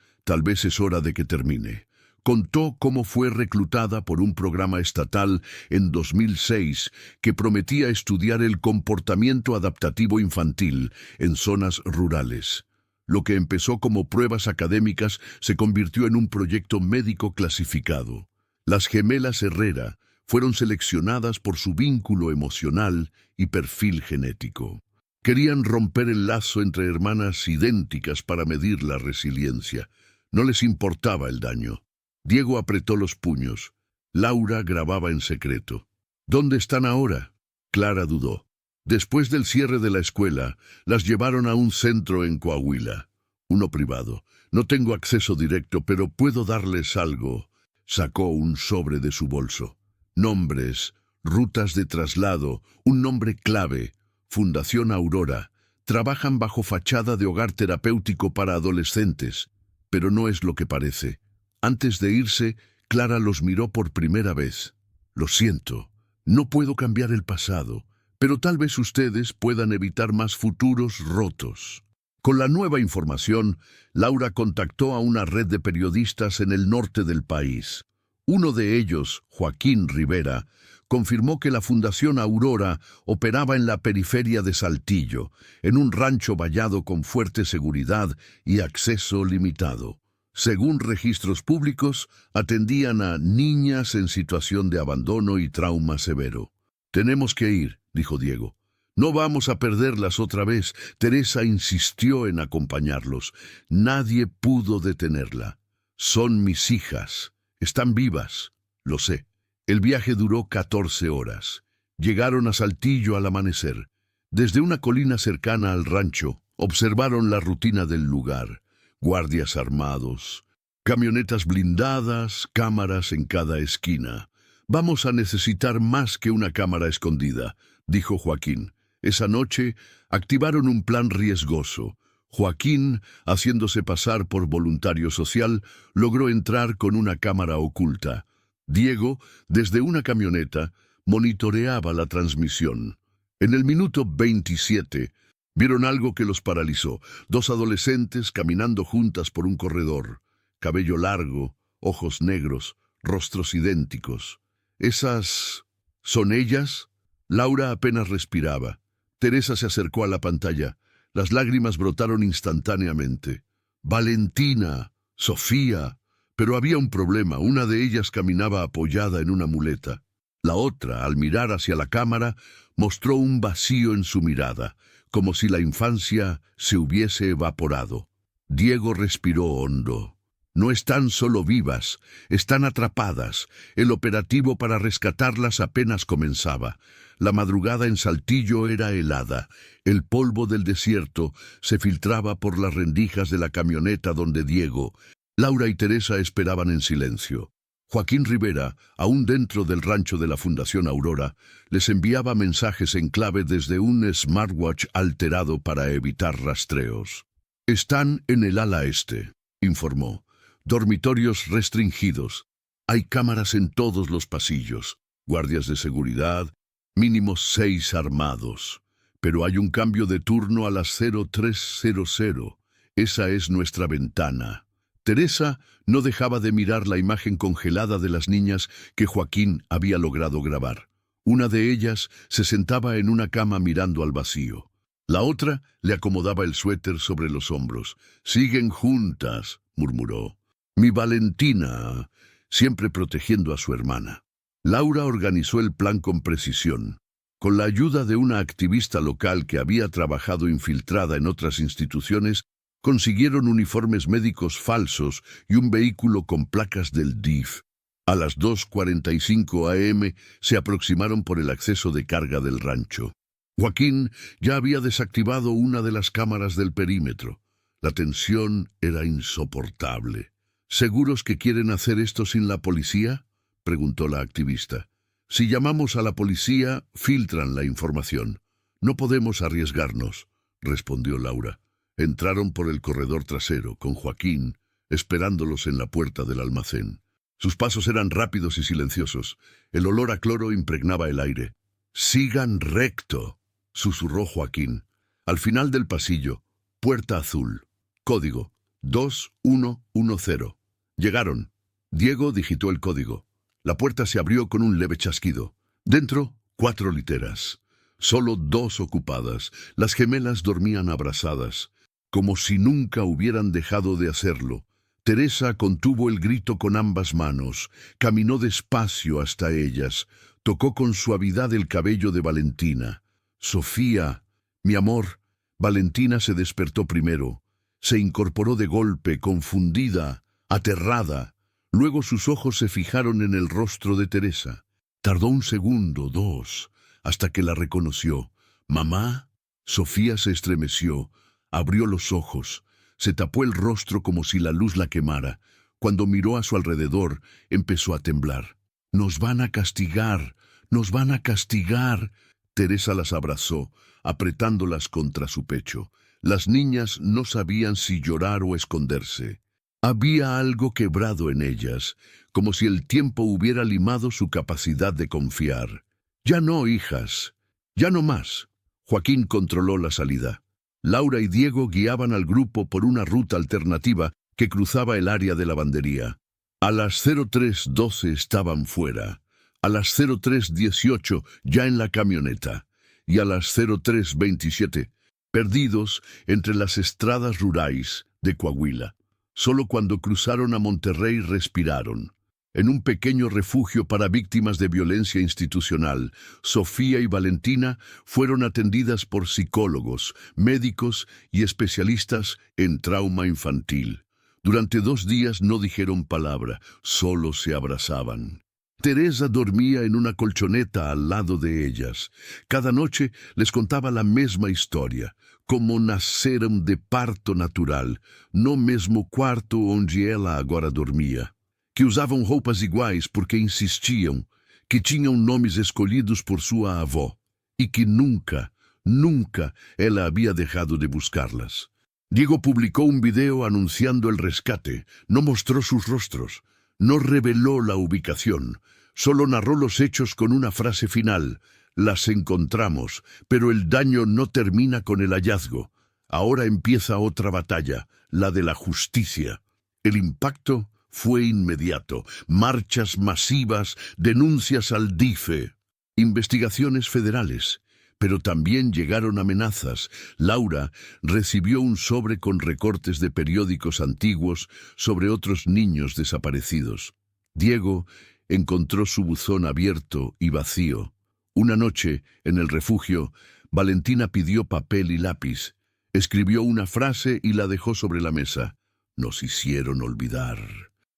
Speaker 1: es hora de que termine». Contó cómo fue reclutada por un programa estatal en 2006 que prometía estudiar el comportamiento adaptativo infantil en zonas rurales. Lo que empezó como pruebas académicas se convirtió en un proyecto médico clasificado. Las gemelas Herrera fueron seleccionadas por su vínculo emocional y perfil genético. Querían romper el lazo entre hermanas idénticas para medir la resiliencia. No les importaba el daño. Diego apretó los puños. Laura grababa en secreto. ¿Dónde están ahora? Clara dudó. Después del cierre de la escuela, las llevaron a un centro en Coahuila. Uno privado. No tengo acceso directo, pero puedo darles algo. Sacó un sobre de su bolso. Nombres, rutas de traslado, un nombre clave. Fundación Aurora. Trabajan bajo fachada de hogar terapéutico para adolescentes. Pero no es lo que parece. Antes de irse, Clara los miró por primera vez. Lo siento. No puedo cambiar el pasado. Pero tal vez ustedes puedan evitar más futuros rotos. Con la nueva información, Laura contactó a una red de periodistas en el norte del país. Uno de ellos, Joaquín Rivera, confirmó que la Fundación Aurora operaba en la periferia de Saltillo, en un rancho vallado con fuerte seguridad y acceso limitado. Según registros públicos, atendían a niñas en situación de abandono y trauma severo. «Tenemos que ir», dijo Diego. «No vamos a perderlas otra vez». Teresa insistió en acompañarlos. Nadie pudo detenerla. «Son mis hijas. Están vivas». «Lo sé». El viaje duró 14 horas. Llegaron a Saltillo al amanecer. Desde una colina cercana al rancho, observaron la rutina del lugar. Guardias armados, camionetas blindadas, cámaras en cada esquina. «Vamos a necesitar más que una cámara escondida», dijo Joaquín. Esa noche activaron un plan riesgoso. Joaquín, haciéndose pasar por voluntario social, logró entrar con una cámara oculta. Diego, desde una camioneta, monitoreaba la transmisión. En el minuto 27, vieron algo que los paralizó. Dos adolescentes caminando juntas por un corredor. Cabello largo, ojos negros, rostros idénticos. «¿Esas son ellas?» Laura apenas respiraba. Teresa se acercó a la pantalla. Las lágrimas brotaron instantáneamente. «Valentina, Sofía». Pero había un problema. Una de ellas caminaba apoyada en una muleta. La otra, al mirar hacia la cámara, mostró un vacío en su mirada, como si la infancia se hubiese evaporado. Diego respiró hondo. No están solo vivas, están atrapadas. El operativo para rescatarlas apenas comenzaba. La madrugada en Saltillo era helada. El polvo del desierto se filtraba por las rendijas de la camioneta donde Diego, Laura y Teresa esperaban en silencio. Joaquín Rivera, aún dentro del rancho de la Fundación Aurora, les enviaba mensajes en clave desde un smartwatch alterado para evitar rastreos. «Están en el ala este», informó. «Dormitorios restringidos. Hay cámaras en todos los pasillos. Guardias de seguridad, mínimo 6 armados. Pero hay un cambio de turno a las 03:00. Esa es nuestra ventana». Teresa no dejaba de mirar la imagen congelada de las niñas que Joaquín había logrado grabar. Una de ellas se sentaba en una cama mirando al vacío. La otra le acomodaba el suéter sobre los hombros. «Siguen juntas», murmuró. «Mi Valentina», siempre protegiendo a su hermana. Laura organizó el plan con precisión. Con la ayuda de una activista local que había trabajado infiltrada en otras instituciones, consiguieron uniformes médicos falsos y un vehículo con placas del DIF. A las 2:45 a.m. se aproximaron por el acceso de carga del rancho. Joaquín ya había desactivado una de las cámaras del perímetro. La tensión era insoportable. «¿Seguros que quieren hacer esto sin la policía?», preguntó la activista. «Si llamamos a la policía, filtran la información. No podemos arriesgarnos», respondió Laura. Entraron por el corredor trasero, con Joaquín esperándolos en la puerta del almacén. Sus pasos eran rápidos y silenciosos. El olor a cloro impregnaba el aire. «Sigan recto», susurró Joaquín. Al final del pasillo, puerta azul. Código 2110. Llegaron. Diego digitó el código. La puerta se abrió con un leve chasquido. Dentro, 4 literas. Solo 2 ocupadas. Las gemelas dormían abrazadas. como si nunca hubieran dejado de hacerlo. Teresa contuvo el grito con ambas manos, caminó despacio hasta ellas, tocó con suavidad el cabello de Valentina. «Sofía, mi amor». Valentina se despertó primero. Se incorporó de golpe, confundida, aterrada. Luego sus ojos se fijaron en el rostro de Teresa. Tardó un segundo, dos, hasta que la reconoció. «¿Mamá?» Sofía se estremeció, abrió los ojos, se tapó el rostro como si la luz la quemara. Cuando miró a su alrededor, empezó a temblar. «Nos van a castigar, nos van a castigar». Teresa las abrazó, apretándolas contra su pecho. Las niñas no sabían si llorar o esconderse. Había algo quebrado en ellas, como si el tiempo hubiera limado su capacidad de confiar. «Ya no, hijas, ya no más». Joaquín controló la salida. Laura y Diego guiaban al grupo por una ruta alternativa que cruzaba el área de lavandería. A las 03:12 estaban fuera, a las 03:18 ya en la camioneta, y a las 03:27 perdidos entre las estradas rurales de Coahuila. Solo cuando cruzaron a Monterrey respiraron. En un pequeño refugio para víctimas de violencia institucional, Sofía y Valentina fueron atendidas por psicólogos, médicos y especialistas en trauma infantil. Durante 2 días no dijeron palabra, solo se abrazaban. Teresa dormía en una colchoneta al lado de ellas. Cada noche les contaba la misma historia, como nasceram de parto natural, no mesmo quarto onde ela agora dormia. Que usavam roupas iguais porque insistiam, que tinham nomes escolhidos por sua avó, e que nunca, nunca ela había dejado de buscarlas. Diego publicó un video anunciando el rescate, no mostró sus rostros, no reveló la ubicación, solo narró los hechos con una frase final: «Las encontramos, pero el daño no termina con el hallazgo. Ahora empieza otra batalla, la de la justicia». El impacto fue inmediato. Marchas masivas, denuncias al DIFE, investigaciones federales. Pero también llegaron amenazas. Laura recibió un sobre con recortes de periódicos antiguos sobre otros niños desaparecidos. Diego encontró su buzón abierto y vacío. Una noche, en el refugio, Valentina pidió papel y lápiz. Escribió una frase y la dejó sobre la mesa. «Nos hicieron olvidar.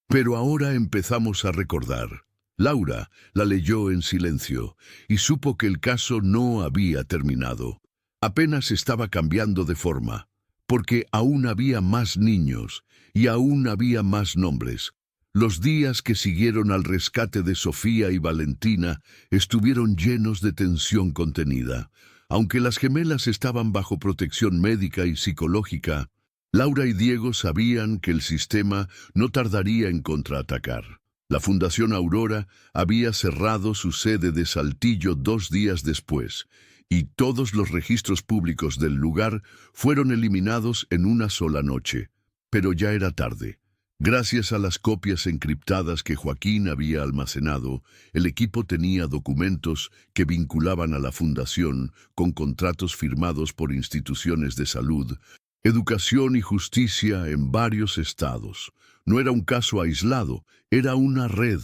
Speaker 1: Pero ahora empezamos a recordar». Laura la leyó en silencio y supo que el caso no había terminado. Apenas estaba cambiando de forma, porque aún había más niños y aún había más nombres. Los días que siguieron al rescate de Sofía y Valentina estuvieron llenos de tensión contenida. Aunque las gemelas estaban bajo protección médica y psicológica, Laura y Diego sabían que el sistema no tardaría en contraatacar. La Fundación Aurora había cerrado su sede de Saltillo 2 días después, y todos los registros públicos del lugar fueron eliminados en una sola noche. Pero ya era tarde. Gracias a las copias encriptadas que Joaquín había almacenado, el equipo tenía documentos que vinculaban a la fundación con contratos firmados por instituciones de salud, educación y justicia en varios estados. No era un caso aislado, era una red.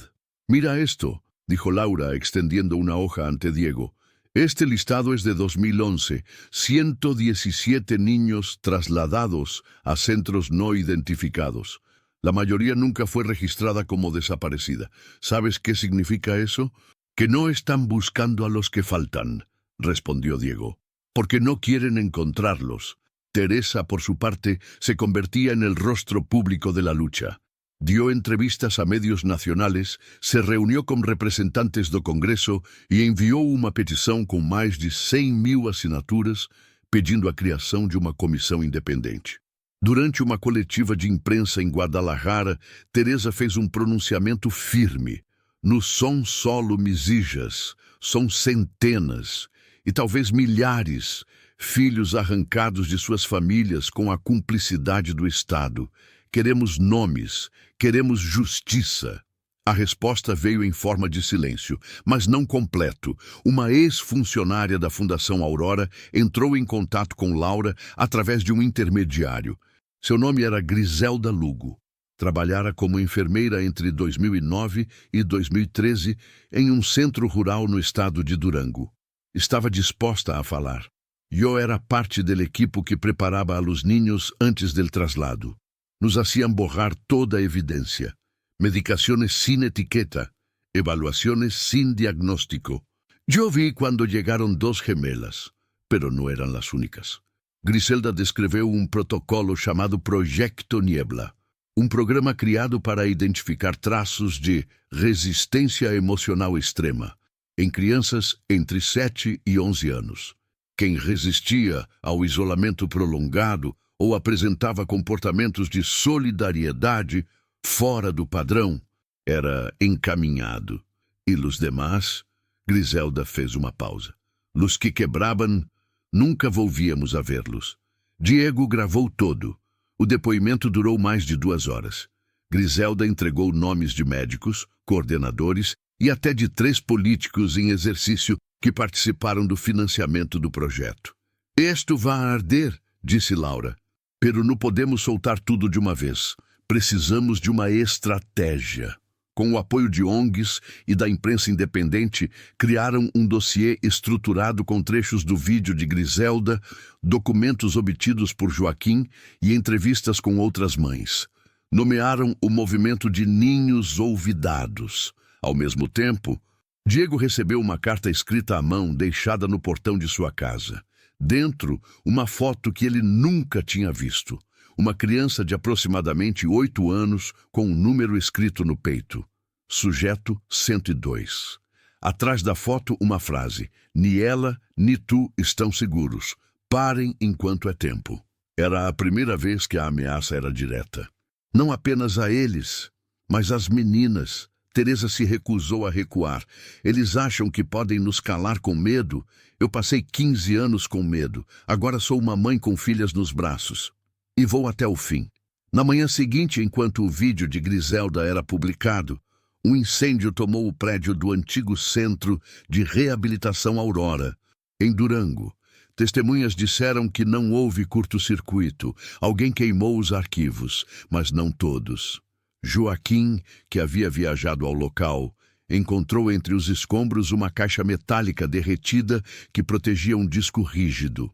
Speaker 1: «Mira esto», dijo Laura, extendiendo una hoja ante Diego. «Este listado es de 2011, 117 niños trasladados a centros no identificados. La mayoría nunca fue registrada como desaparecida. ¿Sabes qué significa eso? Que no están buscando a los que faltan», respondió Diego, «porque no quieren encontrarlos». Teresa, por su parte, se convertía en el rostro público de la lucha. Dio entrevistas a medios nacionales, se reunió con representantes do Congresso e enviou uma petição com mais de 100.000 assinaturas pedindo a criação de uma comissão independente. Durante uma coletiva de imprensa em Guadalajara, Teresa fez um pronunciamento firme. No São Solo Misijas, são centenas e talvez milhares filhos arrancados de suas famílias com a cumplicidade do Estado. Queremos nomes, queremos justiça. A resposta veio em forma de silêncio, mas não completo. Uma ex-funcionária da Fundação Aurora entrou em contato com Laura através de um intermediário. Seu nome era Griselda Lugo. Trabalhara como enfermeira entre 2009 e 2013 em um centro rural no estado de Durango. Estava disposta a falar. Eu era parte del equipo que preparaba a los niños antes del traslado. Nos hacían borrar toda a evidencia. Medicaciones sin etiqueta, evaluaciones sin diagnóstico. Yo vi cuando llegaron dos gemelas, pero no eran las únicas. Griselda descreveu um protocolo chamado Projeto Niebla, um programa criado para identificar traços de resistência emocional extrema em crianças entre 7 e 11 anos. Quem resistia ao isolamento prolongado ou apresentava comportamentos de solidariedade fora do padrão, era encaminhado. E os demais, Griselda fez uma pausa. Los que quebraban, nunca volvíamos a vê-los. Diego gravou todo. O depoimento durou mais de 2 horas. Griselda entregou nomes de médicos, coordenadores e até de 3 políticos em exercício que participaram do financiamento do projeto. Isto vai arder, disse Laura. Pero não podemos soltar tudo de uma vez. Precisamos de uma estratégia. Com o apoio de ONGs e da imprensa independente, criaram um dossiê estruturado com trechos do vídeo de Griselda, documentos obtidos por Joaquim e entrevistas com outras mães. Nomearam o movimento de Ninhos Olvidados. Ao mesmo tempo, Diego recebeu uma carta escrita à mão deixada no portão de sua casa. Dentro, uma foto que ele nunca tinha visto. Uma criança de aproximadamente 8 anos com um número escrito no peito. Sujeto 102. Atrás da foto, uma frase. Ni ela, ni tu estão seguros. Parem enquanto é tempo. Era a primeira vez que a ameaça era direta. Não apenas a eles, mas às meninas. Teresa se recusou a recuar. Eles acham que podem nos calar com medo. Eu passei 15 anos com medo. Agora sou uma mãe com filhas nos braços. E vou até o fim. Na manhã seguinte, enquanto o vídeo de Griselda era publicado, um incêndio tomou o prédio do antigo Centro de Reabilitação Aurora, em Durango. Testemunhas disseram que não houve curto-circuito. Alguém queimou os arquivos, mas não todos. Joaquim, que havia viajado ao local, encontrou entre os escombros uma caixa metálica derretida que protegia um disco rígido.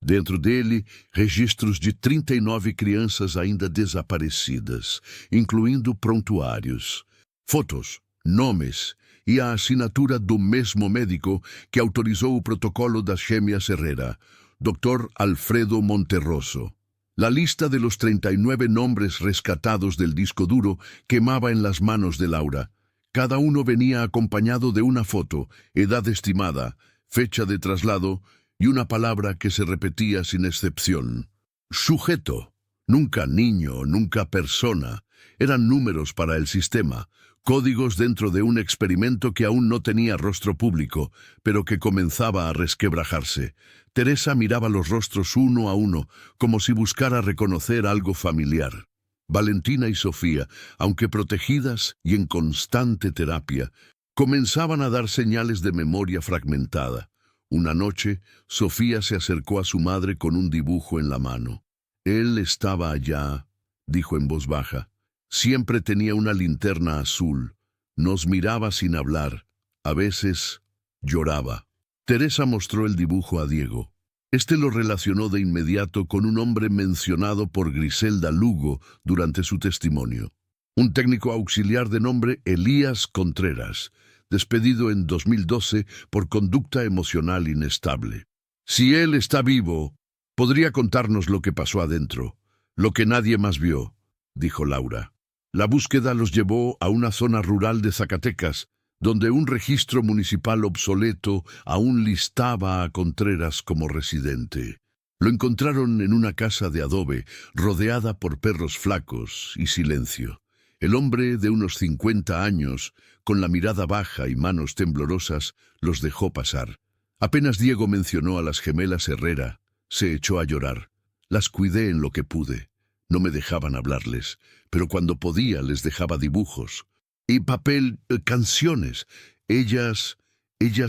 Speaker 1: Dentro dele, registros de 39 crianças ainda desaparecidas, incluindo prontuários, fotos, nomes e a assinatura do mesmo médico que autorizou o protocolo das gêmeas Herrera, Dr. Alfredo Monterroso. La lista de los 39 nombres rescatados del disco duro quemaba en las manos de Laura. Cada uno venía acompañado de una foto, edad estimada, fecha de traslado y una palabra que se repetía sin excepción. Sujeto. Nunca niño, nunca persona. Eran números para el sistema, códigos dentro de un experimento que aún no tenía rostro público, pero que comenzaba a resquebrajarse. Teresa miraba los rostros uno a uno, como si buscara reconocer algo familiar. Valentina y Sofía, aunque protegidas y en constante terapia, comenzaban a dar señales de memoria fragmentada. Una noche, Sofía se acercó a su madre con un dibujo en la mano. Él estaba allá, dijo en voz baja. Siempre tenía una linterna azul. Nos miraba sin hablar. A veces lloraba. Teresa mostró el dibujo a Diego. Este lo relacionó de inmediato con un hombre mencionado por Griselda Lugo durante su testimonio. Un técnico auxiliar de nombre Elías Contreras, despedido en 2012 por conducta emocional inestable. Si él está vivo, podría contarnos lo que pasó adentro, lo que nadie más vio, dijo Laura. La búsqueda los llevó a una zona rural de Zacatecas, donde un registro municipal obsoleto aún listaba a Contreras como residente. Lo encontraron en una casa de adobe, rodeada por perros flacos y silencio. El hombre de unos 50 años, con la mirada baja y manos temblorosas, los dejó pasar. Apenas Diego mencionó a las gemelas Herrera, se echó a llorar. Las cuidé en lo que pude. No me dejaban hablarles, pero cuando podía les dejaba dibujos. y papel, canciones. Ellas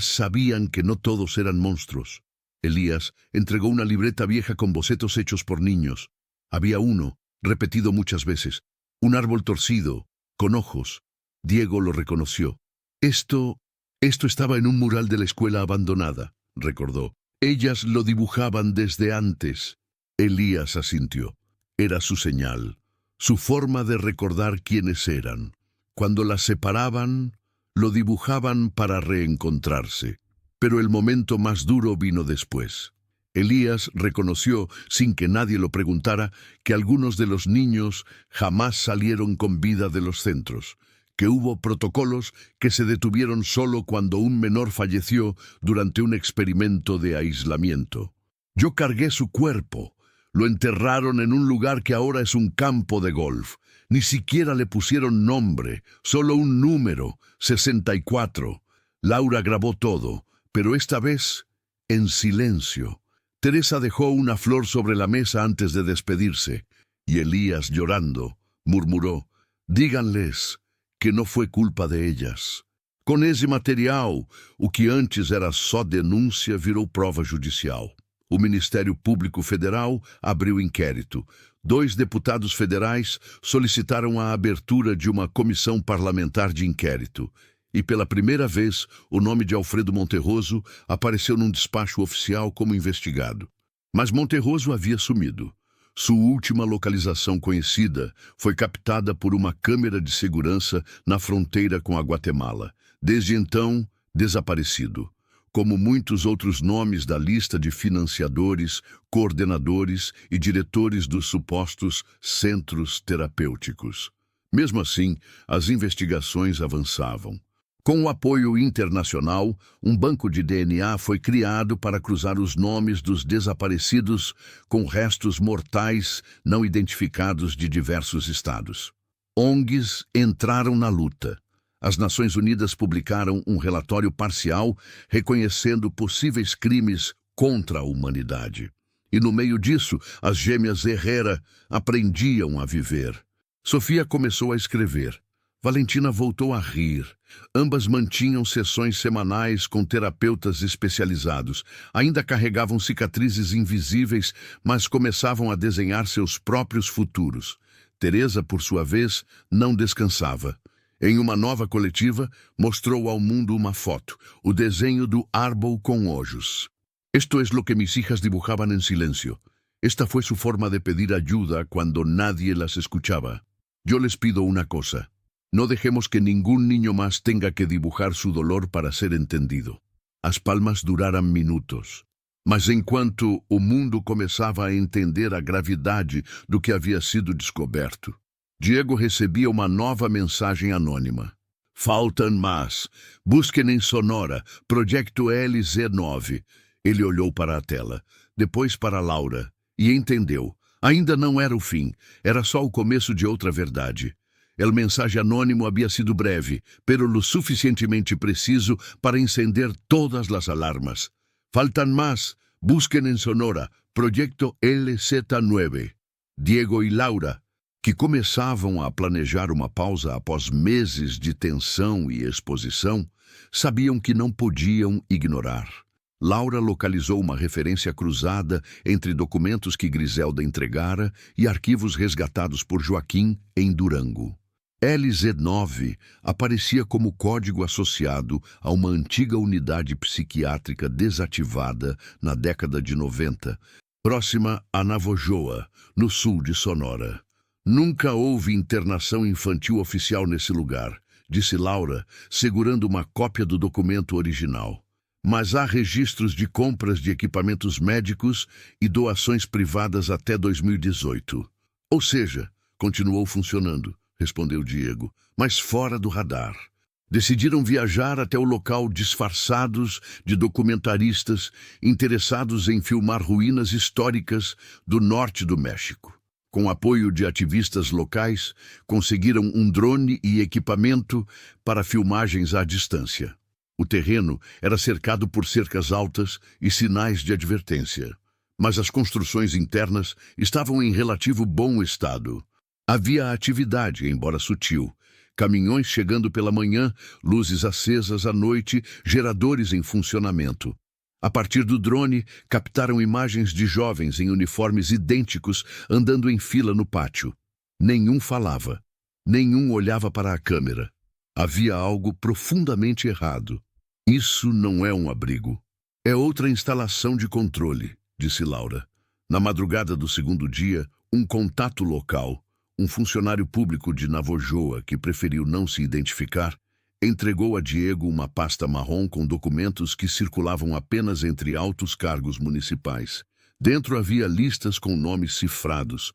Speaker 1: sabían que no todos eran monstruos. Elías entregó una libreta vieja con bocetos hechos por niños. Había uno, repetido muchas veces, un árbol torcido, con ojos. Diego lo reconoció. Esto estaba en un mural de la escuela abandonada, recordó. Ellas lo dibujaban desde antes. Elías asintió. Era su señal, su forma de recordar quiénes eran. Cuando las separaban, lo dibujaban para reencontrarse. Pero el momento más duro vino después. Elías reconoció, sin que nadie lo preguntara, que algunos de los niños jamás salieron con vida de los centros, que hubo protocolos que se detuvieron solo cuando un menor falleció durante un experimento de aislamiento. Yo cargué su cuerpo. Lo enterraron en un lugar que ahora es un campo de golf. Ni siquiera le pusieron nombre, solo un número, 64. Laura grabó todo, pero esta vez en silencio. Teresa dejó una flor sobre la mesa antes de despedirse, y Elías, llorando, murmuró: «Díganles que não foi culpa de ellas». Com esse material, o que antes era só denúncia virou prova judicial. O Ministério Público Federal abriu inquérito. 2 deputados federais solicitaram a abertura de uma comissão parlamentar de inquérito. E pela primeira vez, o nome de Alfredo Monterroso apareceu num despacho oficial como investigado. Mas Monterroso havia sumido. Sua última localização conhecida foi captada por uma câmera de segurança na fronteira com a Guatemala. Desde então, desaparecido. Como muitos outros nomes da lista de financiadores, coordenadores e diretores dos supostos centros terapêuticos. Mesmo assim, as investigações avançavam. Com o apoio internacional, um banco de DNA foi criado para cruzar os nomes dos desaparecidos com restos mortais não identificados de diversos estados. ONGs entraram na luta. As Nações Unidas publicaram um relatório parcial reconhecendo possíveis crimes contra a humanidade. E no meio disso, as gêmeas Herrera aprendiam a viver. Sofia começou a escrever. Valentina voltou a rir. Ambas mantinham sessões semanais com terapeutas especializados. Ainda carregavam cicatrizes invisíveis, mas começavam a desenhar seus próprios futuros. Teresa, por sua vez, não descansava. Em uma nova coletiva, mostrou ao mundo uma foto, o desenho do árbol com ojos. Esto es lo que mis hijas dibujaban en silencio. Esta fue su forma de pedir ayuda cuando nadie las escuchaba. Yo les pido una cosa. No dejemos que ningún niño más tenga que dibujar su dolor para ser entendido. As palmas duraram minutos. Mas enquanto o mundo começava a entender a gravidade do que havia sido descoberto, Diego recebia uma nova mensagem anônima. Faltam mais. Busquem em Sonora, Projeto LZ9. Ele olhou para a tela, depois para Laura, e entendeu. Ainda não era o fim, era só o começo de outra verdade. El mensaje anônimo havia sido breve, pero lo suficientemente preciso para encender todas as alarmas. Faltan más. Busquen en Sonora, Projeto LZ9. Diego e Laura, que começavam a planejar uma pausa após meses de tensão e exposição, sabiam que não podiam ignorar. Laura localizou uma referência cruzada entre documentos que Griselda entregara e arquivos resgatados por Joaquim em Durango. LZ9 aparecia como código associado a uma antiga unidade psiquiátrica desativada na década de 90, próxima a Navojoa, no sul de Sonora. Nunca houve internação infantil oficial nesse lugar, disse Laura, segurando uma cópia do documento original. Mas há registros de compras de equipamentos médicos e doações privadas até 2018. Ou seja, continuou funcionando, respondeu Diego, mas fora do radar. Decidiram viajar até o local disfarçados de documentaristas interessados em filmar ruínas históricas do norte do México. Com apoio de ativistas locais, conseguiram um drone e equipamento para filmagens à distância. O terreno era cercado por cercas altas e sinais de advertência, mas as construções internas estavam em relativo bom estado. Havia atividade, embora sutil. caminhões chegando pela manhã, luzes acesas à noite, geradores em funcionamento. A partir do drone, captaram imagens de jovens em uniformes idênticos andando em fila no pátio. Nenhum falava. Nenhum olhava para a câmera. Havia algo profundamente errado. Isso não é um abrigo. É outra instalação de controle, disse Laura. Na madrugada do segundo dia, um contato local, um funcionário público de Navojoa que preferiu não se identificar, entregou a Diego uma pasta marrom com documentos que circulavam apenas entre altos cargos municipais. Dentro havia listas com nomes cifrados,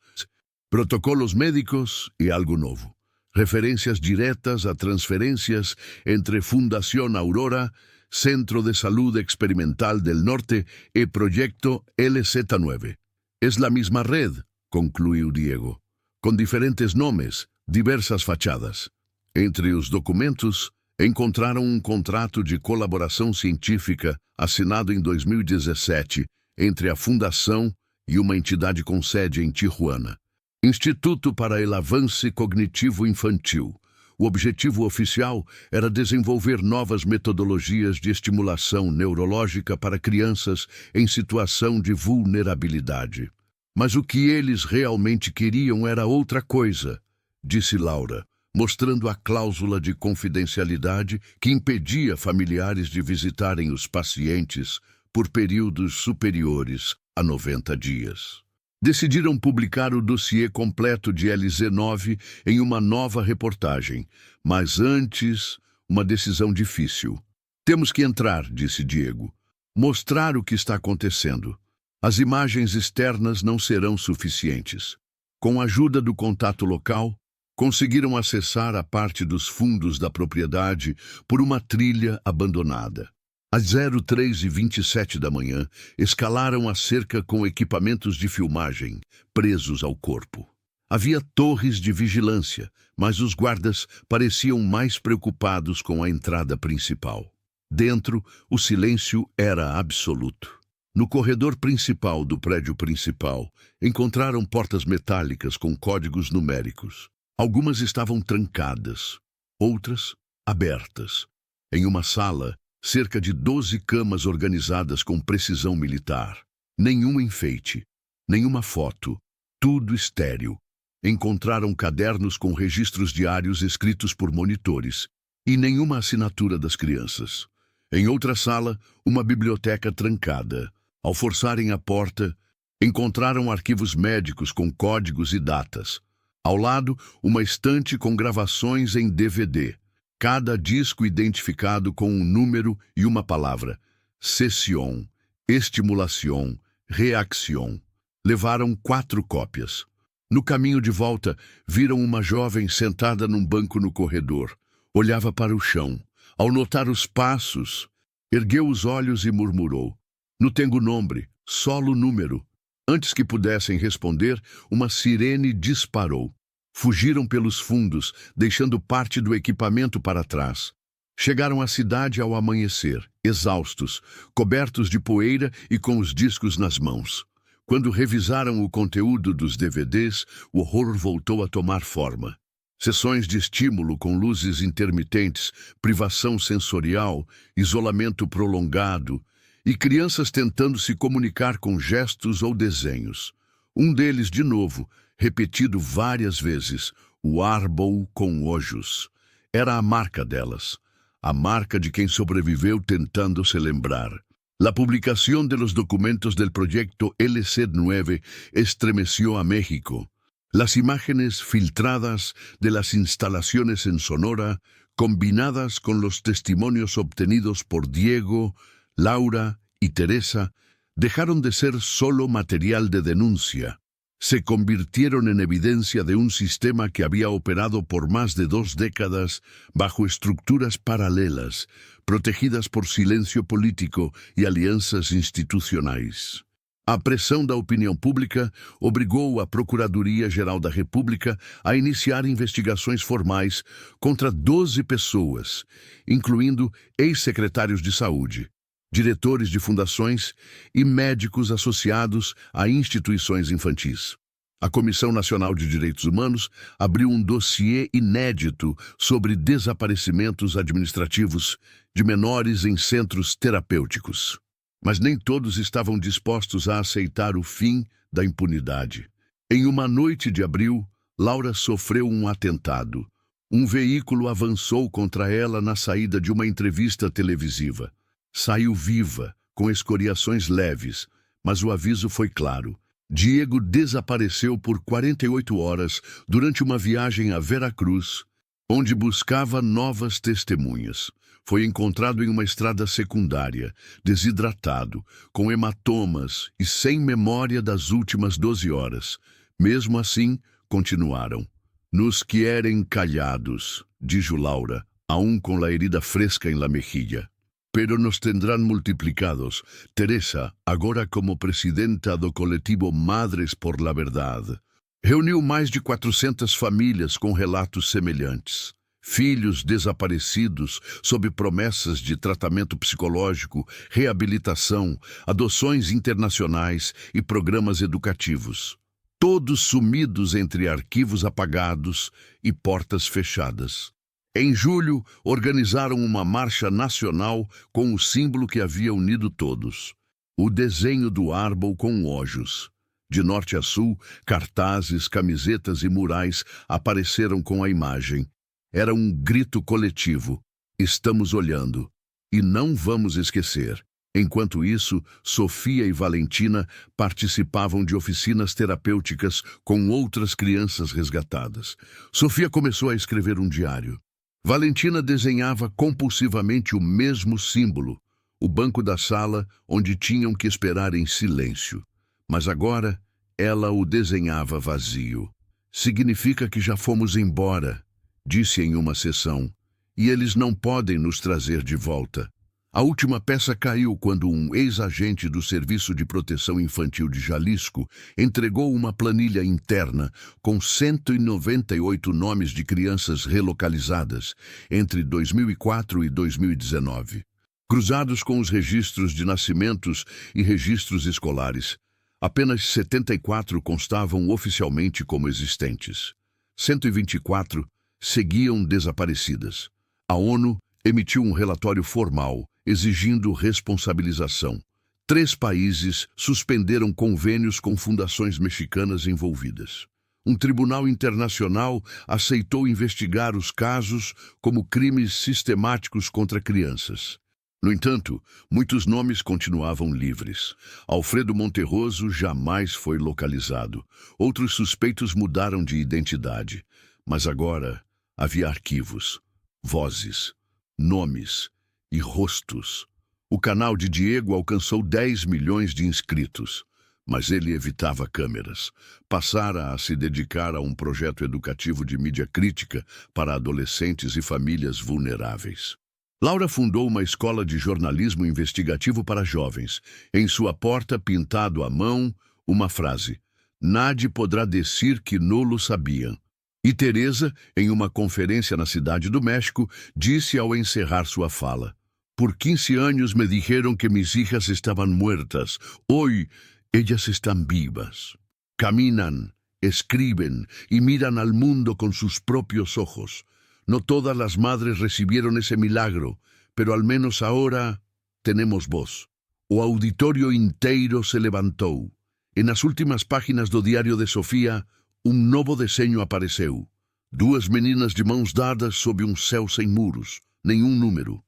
Speaker 1: protocolos médicos e algo novo. Referências diretas a transferências entre Fundación Aurora, Centro de Salud Experimental del Norte e Proyecto LZ9. Es la misma red, concluiu Diego, com diferentes nomes, diversas fachadas. Entre os documentos, encontraram um contrato de colaboração científica assinado em 2017 entre a Fundação e uma entidade com sede em Tijuana. Instituto para el Avance Cognitivo Infantil. O objetivo oficial era desenvolver novas metodologias de estimulação neurológica para crianças em situação de vulnerabilidade. Mas o que eles realmente queriam era outra coisa, disse Laura, mostrando a cláusula de confidencialidade que impedia familiares de visitarem os pacientes por períodos superiores a 90 dias. Decidiram publicar o dossiê completo de LZ9 em uma nova reportagem, mas antes, uma decisão difícil. Temos que entrar, disse Diego. Mostrar o que está acontecendo. As imagens externas não serão suficientes. Com a ajuda do contato local, conseguiram acessar a parte dos fundos da propriedade por uma trilha abandonada. Às 03h27 da manhã, escalaram a cerca com equipamentos de filmagem, presos ao corpo. Havia torres de vigilância, mas os guardas pareciam mais preocupados com a entrada principal. Dentro, o silêncio era absoluto. No corredor principal do prédio principal, encontraram portas metálicas com códigos numéricos. Algumas estavam trancadas, outras abertas. Em uma sala, cerca de 12 camas organizadas com precisão militar. Nenhum enfeite, nenhuma foto, tudo estéril. Encontraram cadernos com registros diários escritos por monitores e nenhuma assinatura das crianças. Em outra sala, uma biblioteca trancada. Ao forçarem a porta, encontraram arquivos médicos com códigos e datas. Ao lado, uma estante com gravações em DVD. Cada disco identificado com um número e uma palavra. Session, estimulação, reação. Levaram 4 cópias. No caminho de volta, viram uma jovem sentada num banco no corredor. Olhava para o chão. Ao notar os passos, ergueu os olhos e murmurou. "No tenho nome, solo número." Antes que pudessem responder, uma sirene disparou. Fugiram pelos fundos, deixando parte do equipamento para trás. Chegaram à cidade ao amanhecer, exaustos, cobertos de poeira e com os discos nas mãos. Quando revisaram o conteúdo dos DVDs, o horror voltou a tomar forma. Sessões de estímulo com luzes intermitentes, privação sensorial, isolamento prolongado e crianças tentando se comunicar com gestos ou desenhos. Um deles, de novo, repetido várias vezes, o árbol com ojos. Era a marca delas, a marca de quem sobreviveu tentando se lembrar. La publicación de los documentos del proyecto LZ9 estremeció a México. Las imágenes filtradas de las instalaciones en Sonora, combinadas con los testimonios obtenidos por Diego, Laura y Teresa, dejaron de ser solo material de denuncia. Se convirtieron en evidencia de un sistema que había operado por más de 2 décadas bajo estructuras paralelas, protegidas por silencio político e alianças institucionais. A pressão da opinião pública obrigou a Procuradoria-Geral da República a iniciar investigações formais contra 12 pessoas, incluindo ex-secretários de saúde, diretores de fundações e médicos associados a instituições infantis. A Comissão Nacional de Direitos Humanos abriu um dossiê inédito sobre desaparecimentos administrativos de menores em centros terapêuticos. Mas nem todos estavam dispostos a aceitar o fim da impunidade. Em uma noite de abril, Laura sofreu um atentado. Um veículo avançou contra ela na saída de uma entrevista televisiva. Saiu viva, com escoriações leves, mas o aviso foi claro. Diego desapareceu por 48 horas durante uma viagem a Veracruz, onde buscava novas testemunhas. Foi encontrado em uma estrada secundária, desidratado, com hematomas e sem memória das últimas 12 horas. Mesmo assim, continuaram. Nos quieren callados, dijo Laura, aún con la herida fresca en la mejilla. Pero nos tendrán multiplicados. Teresa, agora como presidenta do coletivo Madres por la Verdad, reuniu mais de 400 famílias com relatos semelhantes. Filhos desaparecidos sob promessas de tratamento psicológico, reabilitação, adoções internacionais e programas educativos. Todos sumidos entre arquivos apagados e portas fechadas. Em julho, organizaram uma marcha nacional com o símbolo que havia unido todos. O desenho do árbol com ójos. De norte a sul, cartazes, camisetas e murais apareceram com a imagem. Era um grito coletivo. Estamos olhando. E não vamos esquecer. Enquanto isso, Sofia e Valentina participavam de oficinas terapêuticas com outras crianças resgatadas. Sofia começou a escrever um diário. Valentina desenhava compulsivamente o mesmo símbolo, o banco da sala onde tinham que esperar em silêncio. Mas agora, ela o desenhava vazio. Significa que já fomos embora, disse em uma sessão, e eles não podem nos trazer de volta. A última peça caiu quando um ex-agente do Serviço de Proteção Infantil de Jalisco entregou uma planilha interna com 198 nomes de crianças relocalizadas entre 2004 e 2019. Cruzados com os registros de nascimentos e registros escolares, apenas 74 constavam oficialmente como existentes. 124 seguiam desaparecidas. A ONU emitiu um relatório formal exigindo responsabilização. 3 países suspenderam convênios com fundações mexicanas envolvidas. Um tribunal internacional aceitou investigar os casos como crimes sistemáticos contra crianças. No entanto, muitos nomes continuavam livres. Alfredo Monterroso jamais foi localizado. Outros suspeitos mudaram de identidade. Mas agora havia arquivos, vozes, nomes e rostos. O canal de Diego alcançou 10 milhões de inscritos, mas ele evitava câmeras. Passara a se dedicar a um projeto educativo de mídia crítica para adolescentes e famílias vulneráveis. Laura fundou uma escola de jornalismo investigativo para jovens. Em sua porta, pintado à mão, uma frase: "Nadie podrá decir que no lo sabiam." E Teresa, em uma conferência na Cidade do México, disse ao encerrar sua fala: "Por 15 anos me dijeron que mis hijas estaban muertas. Hoy, ellas están vivas. Caminan, escriben y miran al mundo con sus propios ojos. No todas las madres recibieron ese milagro, pero al menos ahora tenemos voz." O auditorio inteiro se levantou. E nas últimas páginas do Diário de Sofia, um novo desenho apareceu. 2 meninas de mãos dadas sob um céu sem muros, nenhum número.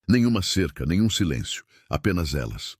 Speaker 1: Nenhuma cerca, nenhum silêncio, apenas elas.